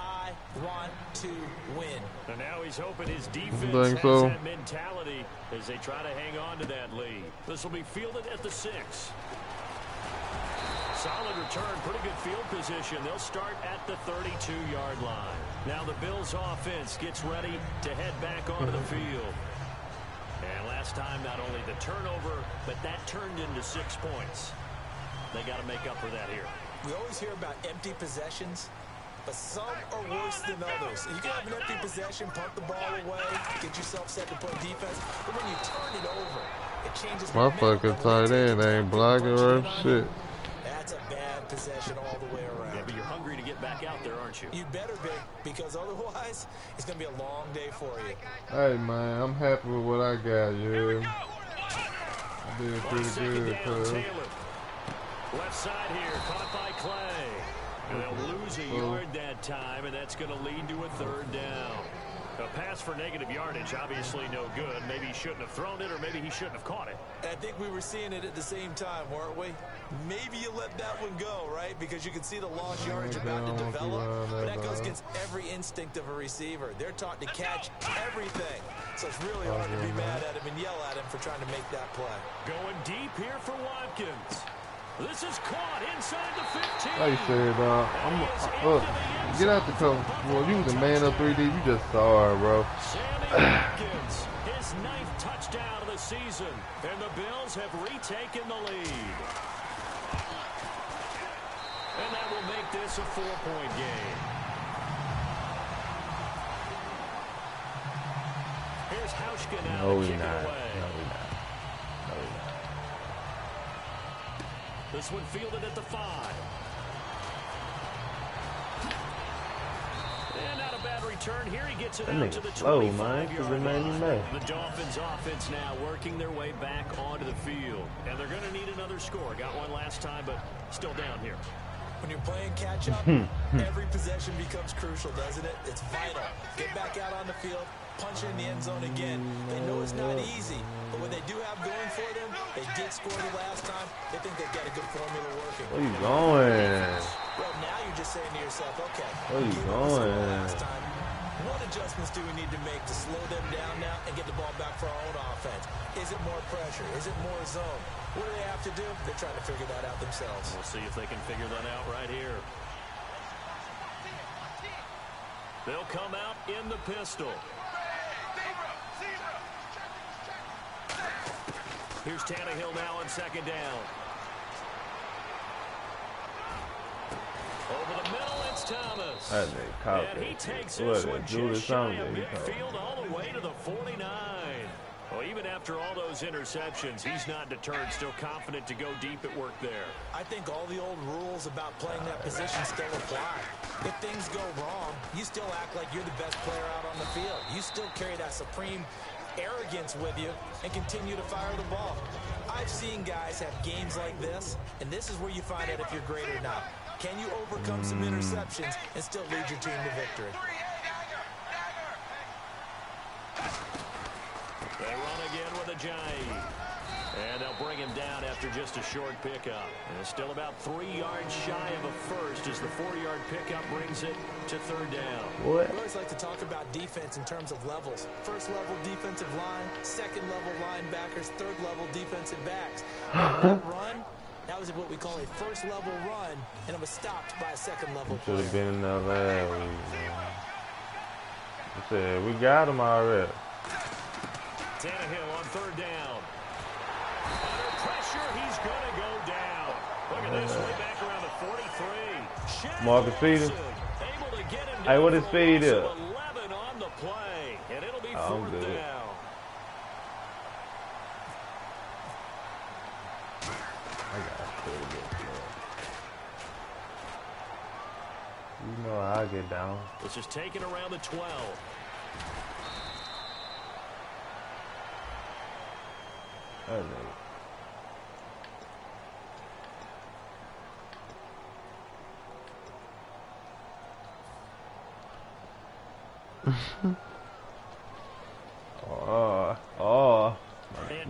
I want to win. And now he's hoping his defense has that mentality as they try to hang on to that lead. This will be fielded at the 6. Solid return, pretty good field position. They'll start at the 32-yard line. Now the Bills offense gets ready to head back onto the field. And last time, not only the turnover, but that turned into 6 points. They got to make up for that here. We always hear about empty possessions, but some are worse than others. You can have an empty possession, punt the ball away, get yourself set to play defense, but when you turn it over, it changes. My fucking tight end ain't blocking or shit. That's a bad possession all the way around. Yeah, but you're hungry to get back out there, aren't you? You better be, because otherwise, it's going to be a long day for you. Hey, man, I'm happy with what I got, yeah. I did pretty good, cuz. Left side here, caught by Clay. And they'll lose a yard that time, and that's going to lead to a 3rd down. A pass for negative yardage, obviously no good. Maybe he shouldn't have thrown it, or maybe he shouldn't have caught it. I think we were seeing it at the same time, weren't we? Maybe you let that one go, right? Because you can see the lost yardage about to develop. But that goes against every instinct of a receiver. They're taught to catch everything. So it's really hard to be mad at him and yell at him for trying to make that play. Going deep here for Watkins. This is caught inside the 15. Like you said, look, get out the cover. Well, you was a man up 3D. You just saw it, bro. Sammy Watkins, his 9th touchdown of the season, and the Bills have retaken the lead. And that will make this a 4-point game. Here's Hauschka now. No, we're not. This one fielded at the 5. And not a bad return here. He gets it out to the 25-yard line. The Dolphins offense now working their way back onto the field. And they're going to need another score. Got one last time, but still down here. When you're playing catch-up, every possession becomes crucial, doesn't it? It's vital. Get back out on the field, punch in the end zone again. They know it's not easy, but what they do have going for them, they did score the last time. They think they've got a good formula working. Where you going? Well, now you're just saying to yourself, okay, where you going? Last time. What adjustments do we need to make to slow them down now and get the ball back for our own offense? Is it more pressure? Is it more zone? What do they have to do? They're trying to figure that out themselves. We'll see if they can figure that out right here. They'll come out in the pistol. Here's Tannehill now on 2nd down. Over the middle, it's Thomas. And he takes this one just shy of midfield all the way to the 49. Well, even after all those interceptions, he's not deterred, still confident to go deep at work there. I think all the old rules about playing that position still apply. If things go wrong, you still act like you're the best player out on the field. You still carry that supreme arrogance with you and continue to fire the ball. I've seen guys have games like this, and this is where you find out if you're great or not. Can you overcome some interceptions and still lead your team to victory? They run again with a giant. And they'll bring him down after just a short pickup. And still about 3 yards shy of a first as the 4-yard pickup brings it to third down. What? We always like to talk about defense in terms of levels. First level defensive line, second level linebackers, third level defensive backs. That run, that was what we call a first level run, and it was stopped by a second level player. Should have been in the last week, man. I said, we got him already. Tannehill on third down. Under pressure, he's going to go down. Look at this, way back around the 43. Marcus Peters. Hey, what is speed is? 11 on the play, and it'll be fourth down. I got pretty good play. You know I get down. This is taken around the 12.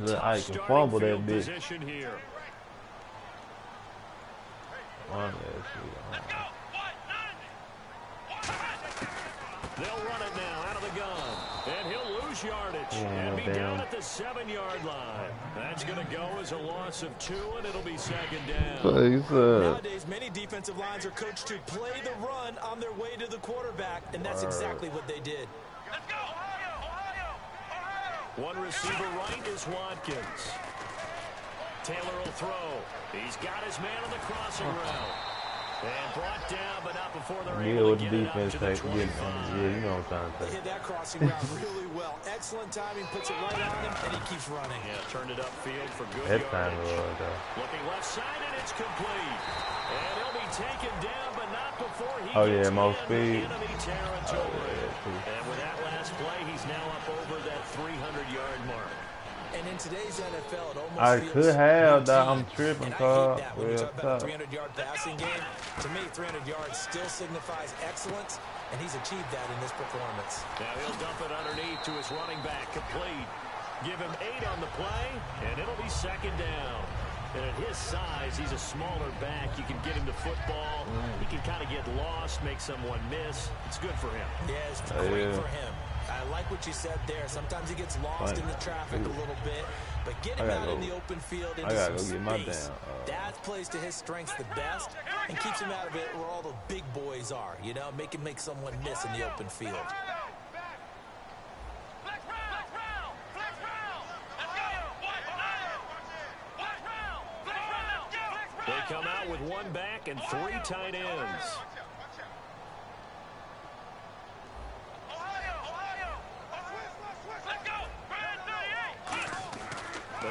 That I can fumble that bitch. They'll run it now out of the gun, and he'll lose yardage and be down at the 7-yard line. That's going to go as a loss of 2, and it'll be second down. Nowadays, many defensive lines are coached to play the run on their way to the quarterback, and that's exactly what they did. Let's go, Ohio! One receiver right is Watkins. Taylor will throw. He's got his man on the crossing route. And brought down, but not before they're able to get it up to the 25. Yeah, you know what I'm trying to say. Hit that crossing route really well. Excellent timing, puts it right on him, and he keeps running. Yeah, turned it upfield for good that yardage. time was, Looking left side, and it's complete. And he'll be taken down, but not before he gets most in speed. enemy territory. And with that last play, he's now up over that 300-yard mark. And in today's NFL, it almost I feels could have that. routine. I'm tripping, and I Carl. hate that when you talk about a 300-yard passing game. To me, 300 yards still signifies excellence, and he's achieved that in this performance. Now he'll dump it underneath to his running back, complete. Give him 8 on the play, and it'll be second down. And at his size, he's a smaller back. You can get him to football. He can kind of get lost, make someone miss. It's good for him. Yeah, it's great for him. I like what you said there. Sometimes he gets lost in the traffic a little bit, but get him out in the open field into some space. That plays to his strengths the best and keeps him out of it where all the big boys are. You know, make someone miss in the open field. They come out with 1 back and 3 tight ends.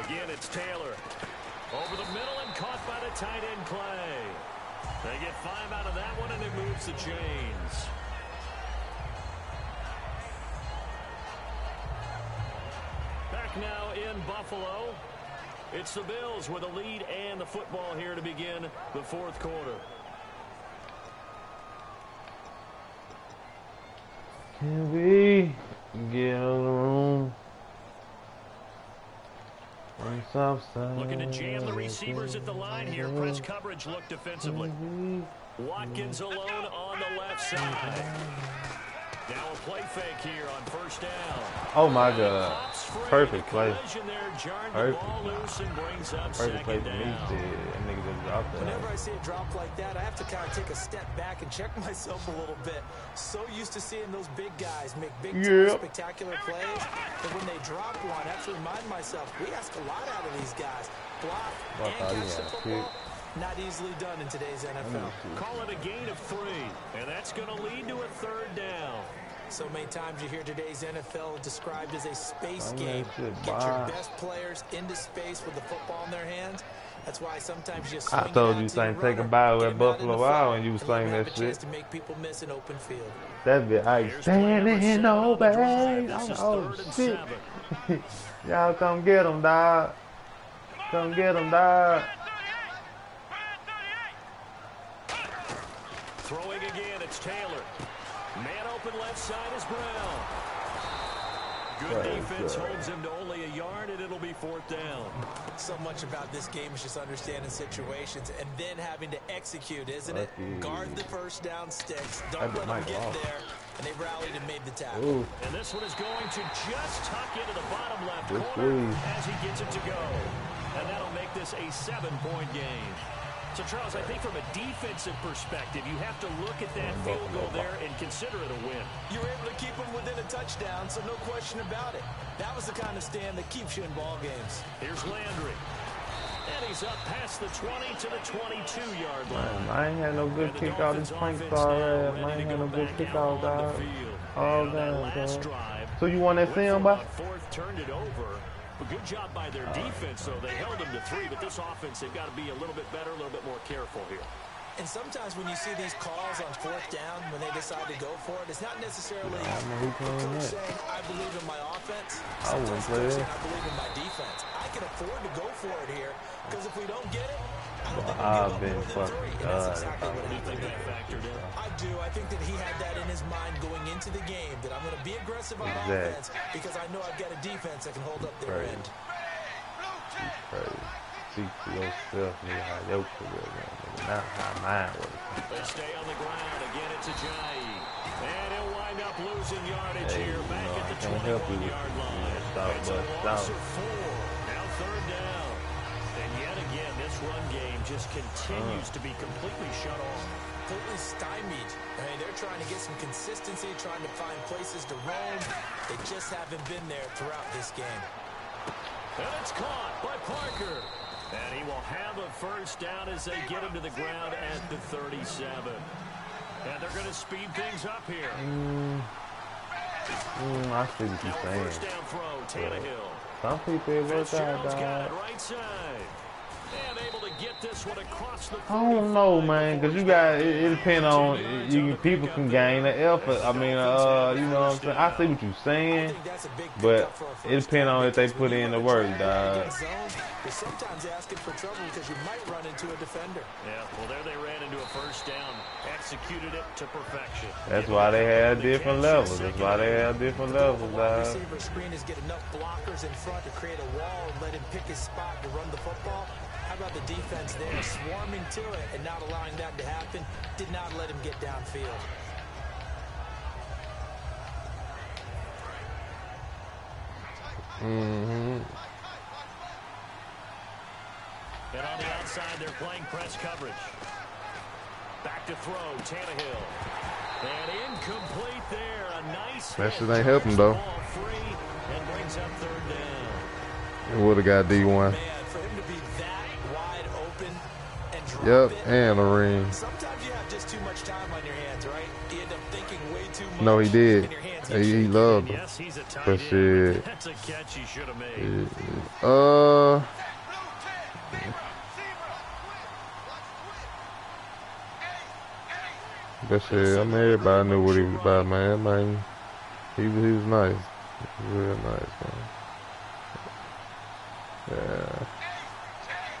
Again, it's Taylor. Over the middle and caught by the tight end Clay. They get 5 out of that one, and it moves the chains. Back now in Buffalo. It's the Bills with a lead and the football here to begin the 4th quarter. Can we get in the room? Looking to jam the receivers at the line here. Press coverage look defensively. Watkins alone on the left side. Now a play fake here on first down. Oh my God. Perfect play. Perfect play for me, that nigga just dropped that. Whenever I see a drop like that, I have to kind of take a step back and check myself a little bit. So used to seeing those big guys make big, spectacular plays, but when they drop one, I have to remind myself, we ask a lot out of these guys. Block and catch the football. Not easily done in today's NFL. Call it a gain of 3, and that's going to lead to a 3rd down. So many times you hear today's NFL described as a space game. Get your best players into space with the football in their hands. That's why sometimes you swing. I told you, saying take a bow at Buffalo Wild when you was saying that shit. To make people miss an open field. That bit, I standing in no bag. Oh shit! Y'all come get him, dog. Come get him, dog. Throwing again, it's Taylor. Man open left side is Brown. Good defense holds him to only a yard, and it'll be 4th down. So much about this game is just understanding situations and then having to execute, isn't it? Guard the first down sticks. Don't let them get there. And they rallied and made the tackle. Ooh. And this one is going to just tuck into the bottom left corner as he gets it to go. And that'll make this a 7-point game. So, Charles, I think from a defensive perspective, you have to look at that field goal there and consider it a win. You were able to keep them within a touchdown, so no question about it. That was the kind of stand that keeps you in ball games. Here's Landry. And he's up past the 20 to the 22-yard line. Man, I ain't had no good kick out this point already. I ain't had no good kick out, dog. Oh, damn, dog. So you want that Sam, boy? Fourth turned it over. A good job by their defense, though. They held them to 3, but this offense, they've got to be a little bit better, a little bit more careful here. And sometimes when you see these calls on 4th down, when they decide to go for it, it's not necessarily the coach saying, I believe in my offense. Sometimes the coach saying, I believe in my defense. I can afford to go for it here, because if we don't get it, I don't think we'll give up more than 3. And that's exactly what happened. I do. I think that he had that in his mind going into the game, that I'm going to be aggressive on offense because I know I've got a defense that can hold up their end. Speak to yourself, nigga, how your career going, nigga, not how mine was. They stay on the ground. Again, it's Ajayi. And he'll wind up losing yardage here back at the 21-yard line. It's a loss of 4. Now 3rd down. And yet again, this run game just continues to be completely shut off. Completely stymied. I mean, they're trying to get some consistency, trying to find places to roam. They just haven't been there throughout this game. And it's caught by Parker. And he will have a first down as they get him to the ground at the 37. And they're going to speed things up here. I see what you're saying. First down throw, Tannehill. Some people it works out, got dog. it right side. And able to get this one across the 45. I don't know, man, because you got it depends on people can gain the effort. I mean, you know what I'm saying? I see what you're saying, but it depends on if they put in the work, dog. You're sometimes asking for trouble because you might run into a defender. Yeah, well, there they ran into a first down, executed it to perfection. That's why they have different levels. That's why they have different levels, dog. Receiver screen is get enough blockers in front to create a wall and let him pick his spot to run the football. How about the defense there, swarming to it and not allowing that to happen? Did not let him get downfield. And on the outside, they're playing press coverage. Back to throw, Tannehill. And incomplete there. A nice that shit ain't helping, though. Free and brings up 3rd down. It would have got D1. Man, for him to be that wide open and drop Yep, and a ring. Sometimes you have just too much time on your hands, right? You end up thinking way too much. No, he did. And your hands He loved it. Yes, he's a tight But end. shit. That's a catch he should have made. But shit, I mean, everybody knew what he was about, man. Man, he was nice. He was real nice, man. Yeah.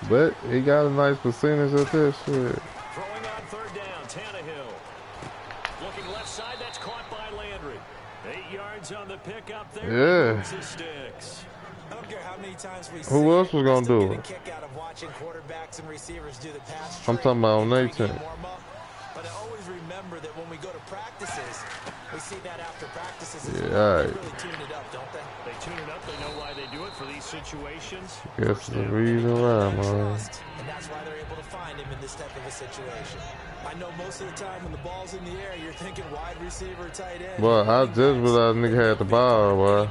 But he got a nice percentage of this shit. Throwing on 3rd down, Tannehill. Looking left side, that's caught by Landry. 8 yards on the pickup there. Yeah. sticks. I don't care how many times we Who else was gonna do it? Kick out of watching quarterbacks and receivers do the pass. I'm talking about on their team. But I always remember that when we go to practices, we see that after practices. Yeah, they really tune it up, don't they? They tune it up. They know why they do it for these situations. Guess the reason why, man. And that's why they're able to find him in this type of a situation. I know most of the time when the ball's in the air, you're thinking wide receiver, tight end. Well, I just realized nigga had the ball, boy.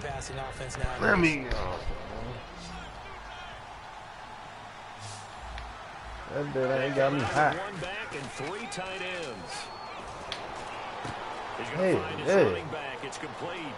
Let me That dude ain't got me hot. One back and 3 tight ends. He's Hey, going to find his running back. It's complete.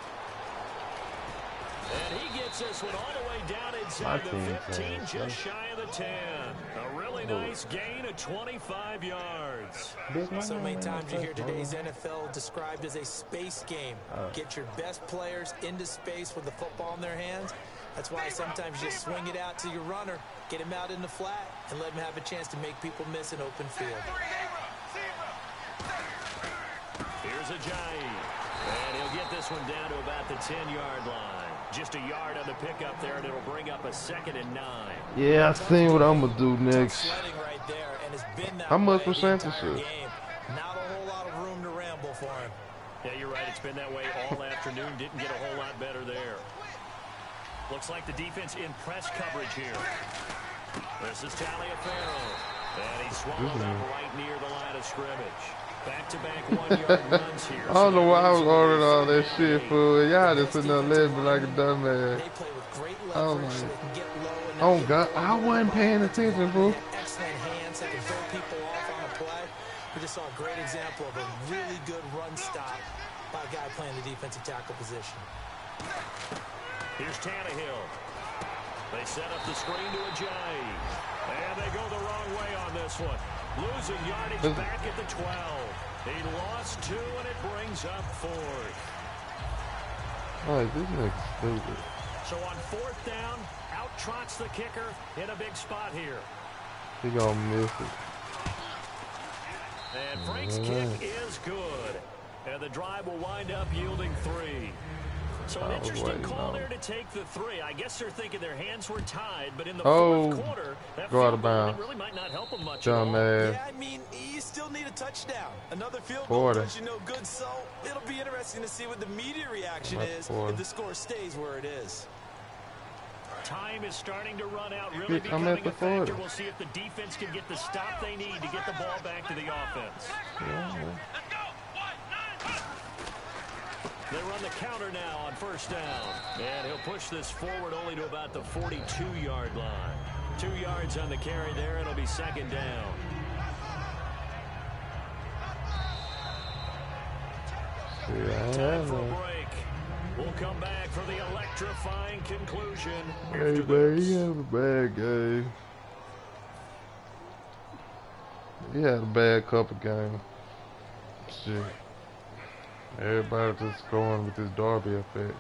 And he gets this one all the way down inside the 15, just shy of the 10. A really nice gain of 25 yards. So many times you hear today's NFL described as a space game. Get your best players into space with the football in their hands. That's why sometimes you swing it out to your runner, get him out in the flat, and let him have a chance to make people miss an open field. Here's Ajayi. And he'll get this one down to about the 10-yard line. Just a yard on the pickup there, and it'll bring up a 2nd and 9. Yeah, I seen what I'm going to do next. Right there, and it's been that How much way the percentage entire is? game. Not a whole lot of room to ramble for him. Yeah, you're right. It's been that way all afternoon. Didn't get a whole lot better there. Looks like the defense in press coverage here. This is Taliaferro. And he swallowed up right near the line of scrimmage. Back-to-back 1-yard runs here. I don't know why I was ordering all that shit, fool. Y'all just sitting there letting me like a dumbass. Oh, oh, God. I wasn't paying attention, fool. Excellent hands that can throw people off on a play. We just saw a great example of a really good run stop by a guy playing the defensive tackle position. Here's Tannehill. They set up the screen to Ajayi. And they go the wrong way on this one. Losing yardage back at the 12. He lost 2, and it brings up 4th. Oh, this is stupid. So on 4th down, out trots the kicker in a big spot here. He gonna miss it. And Frank's kick is good. And the drive will wind up yielding 3. So an interesting call there to take the 3. I guess they're thinking their hands were tied, but in the 4th quarter, that go out of field goal bounds. really might not help them much. Yeah, I mean, you still need a touchdown. Another field goal does you no good, so it'll be interesting to see what the media reaction is if the score stays where it is. Time is starting to run out, really becoming a factor. We'll see if the defense can get the stop they need to get the ball back to the offense. Yeah. They run the counter now on 1st down. And he'll push this forward only to about the 42-yard line. 2 yards on the carry there. It'll be 2nd down. Time for a break. We'll come back for the electrifying conclusion. Hey, man, he had a bad game. He had a bad couple games. Shit. Everybody just going with this Darby effect, man.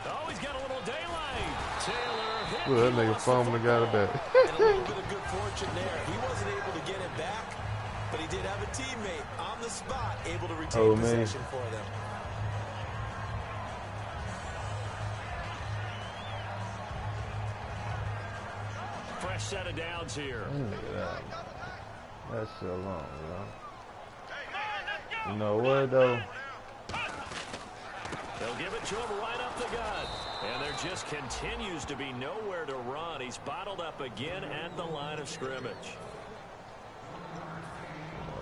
Oh, he's got a little daylight. Taylor. Well, that nigga fumbling got it back. And a little bit of good fortune there. He wasn't able to get it back, but he did have a teammate on the spot able to retain possession for them. Fresh set of downs here. That's so long, you know what, though? They'll give it to him right up the gut. And there just continues to be nowhere to run. He's bottled up again at the line of scrimmage.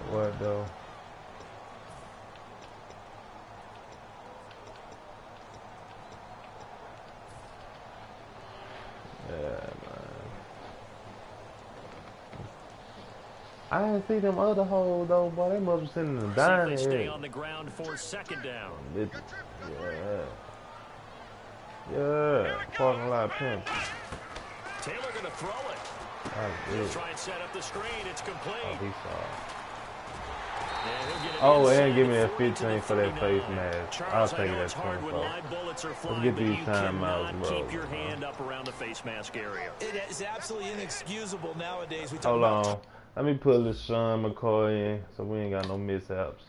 What, though? Yeah, man. I didn't see them other holes, though, boy. They must be sitting in the dining area. Stay area. on the ground for 2nd down. Yeah. Parking lot pimp. Taylor going to throw it. He'll try and set up the screen. It's complete. Oh, he saw it. Oh, and give me a 15 for that face mask. I'll take that 24. Let's get these timeouts, bro. Keep your hand up around the face mask area. It is absolutely inexcusable nowadays. Hold on. Let me pull this Sean McCoy in so we ain't got no mishaps.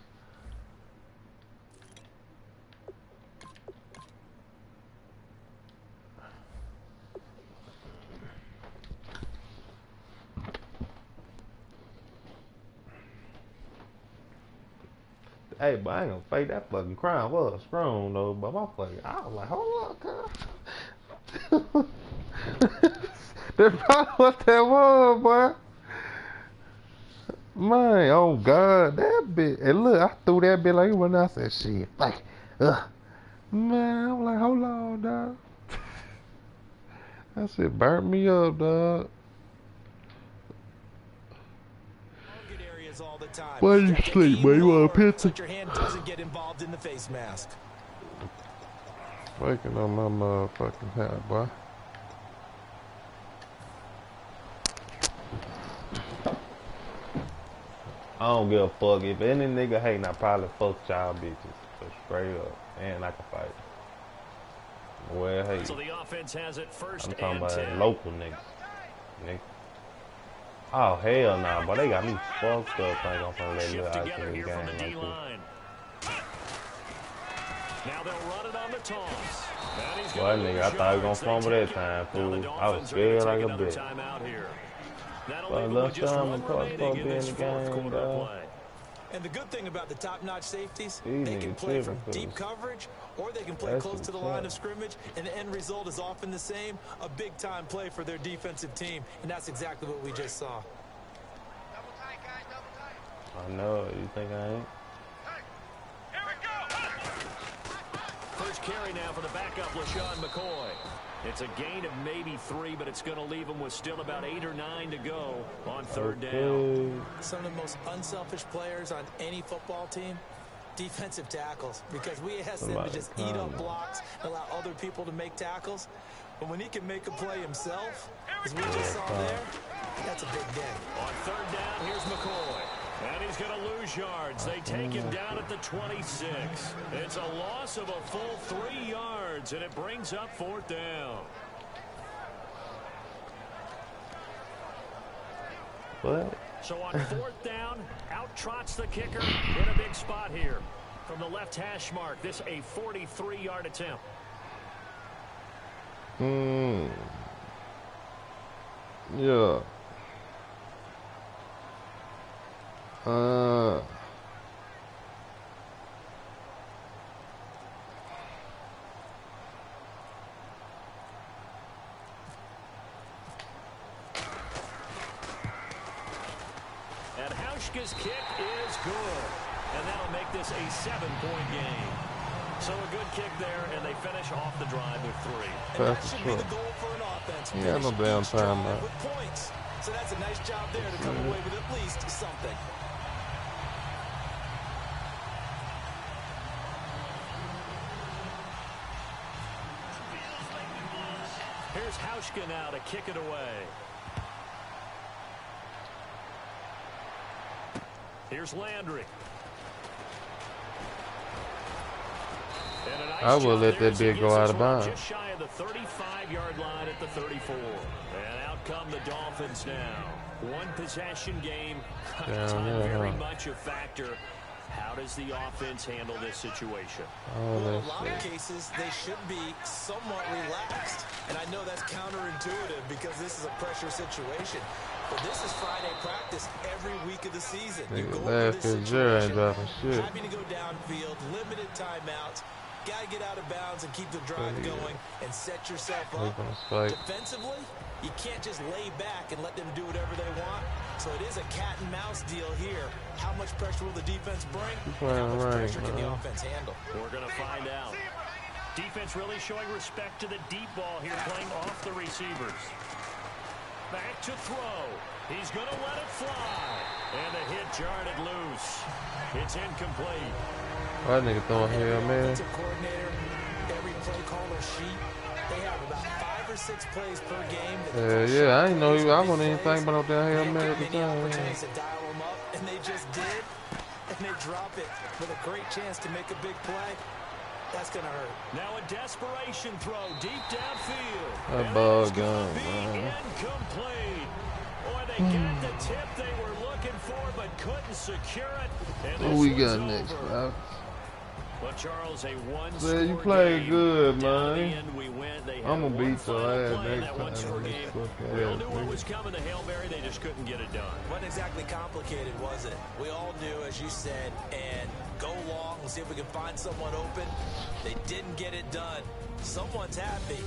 Hey, but I ain't gonna fake that fucking crime was strong though, but my fucking, I was like, hold up, cuz. That's probably what that was, boy. Man, oh God, that bitch. And look, I threw that bitch like when I said, shit, fuck it. Man, I'm like, hold on, dog. That shit burnt me up, dog. All the time. Why you sleep, man? You want a pizza? Your hand doesn't get involved in the face mask. Waking on my motherfucking hat, boy. I don't give a fuck. If any nigga hating, I probably fuck y'all bitches. So straight up. And I can fight. Well, hey. So the offense has it 1st I'm talking and about 10. local niggas. Nick. Oh, hell nah, but they got me fucked up. I ain't gonna let you out in the game like this. Now they'll run it on the toss. Well, nigga, I thought he was gonna fumble that time, fool. I was scared like a bitch. But let's time and caught be in the game, dog. And the good thing about the top-notch safeties, they can play from deep coverage, or they can play close to the line of scrimmage, and the end result is often the same, a big-time play for their defensive team, and that's exactly what we just saw. I know, you think I ain't? First carry now for the backup, LaShawn McCoy. It's a gain of maybe 3, but it's going to leave them with still about 8 or 9 to go on third down. Some of the most unselfish players on any football team, defensive tackles, because we ask them to just eat up blocks and allow other people to make tackles. But when he can make a play himself, as we just saw there, that's a big day. On third down, here's McCoy. And he's going to lose yards. They take him down at the 26. It's a loss of a full 3 yards, and it brings up fourth down. What? So on fourth down, out trots the kicker in a big spot here. From the left hash mark, this a 43-yard attempt. Yeah. And Hauschka's kick is good. And that'll make this a 7-point game. So a good kick there, and they finish off the drive with 3. And that should be the goal for an offense. Yeah, no damn time, man. With points. So that's a nice job there to come away with at least something. Here's Hauschka now to kick it away. Here's Landry. I will let that big go out of bounds. Just shy of the 35-yard line at the 34. And out come the Dolphins now. One possession game. Time very much a factor. How does the offense handle this situation? Well, in a lot of cases, they should be somewhat relaxed. And I know that's counterintuitive because this is a pressure situation. But this is Friday practice every week of the season. You go over this situation, having to go downfield, limited timeouts. Got to get out of bounds and keep the drive going and set yourself up. Defensively, you can't just lay back and let them do whatever they want. So it is a cat and mouse deal here. How much pressure will the defense bring? And how much pressure can the offense handle? We're going to find out. Defense really showing respect to the deep ball here, playing off the receivers. Back to throw. He's going to let it fly. And the hit jarred it loose. It's incomplete. That nigga throwing here, man. Coordinator, every play caller sheet, they have about 5 or 6 plays per game. Yeah, I didn't know I wasn't even thinking about that here, man, at the time. Opportunities to dial them up, and they just did, and they drop it with a great chance to make a big play. That's going to hurt. Now a desperation throw deep downfield. That ball gone, man. Incomplete. Boy, they got the tip they were looking for, but couldn't secure it. What we got next, bro? Well, Charles, a man, you played good, man. I'm gonna beat your ass next time. We all knew what was coming to Hail Mary. They just couldn't get it done. Wasn't exactly complicated, was it? We all knew, as you said, and go long and see if we can find someone open. They didn't get it done. Someone's happy.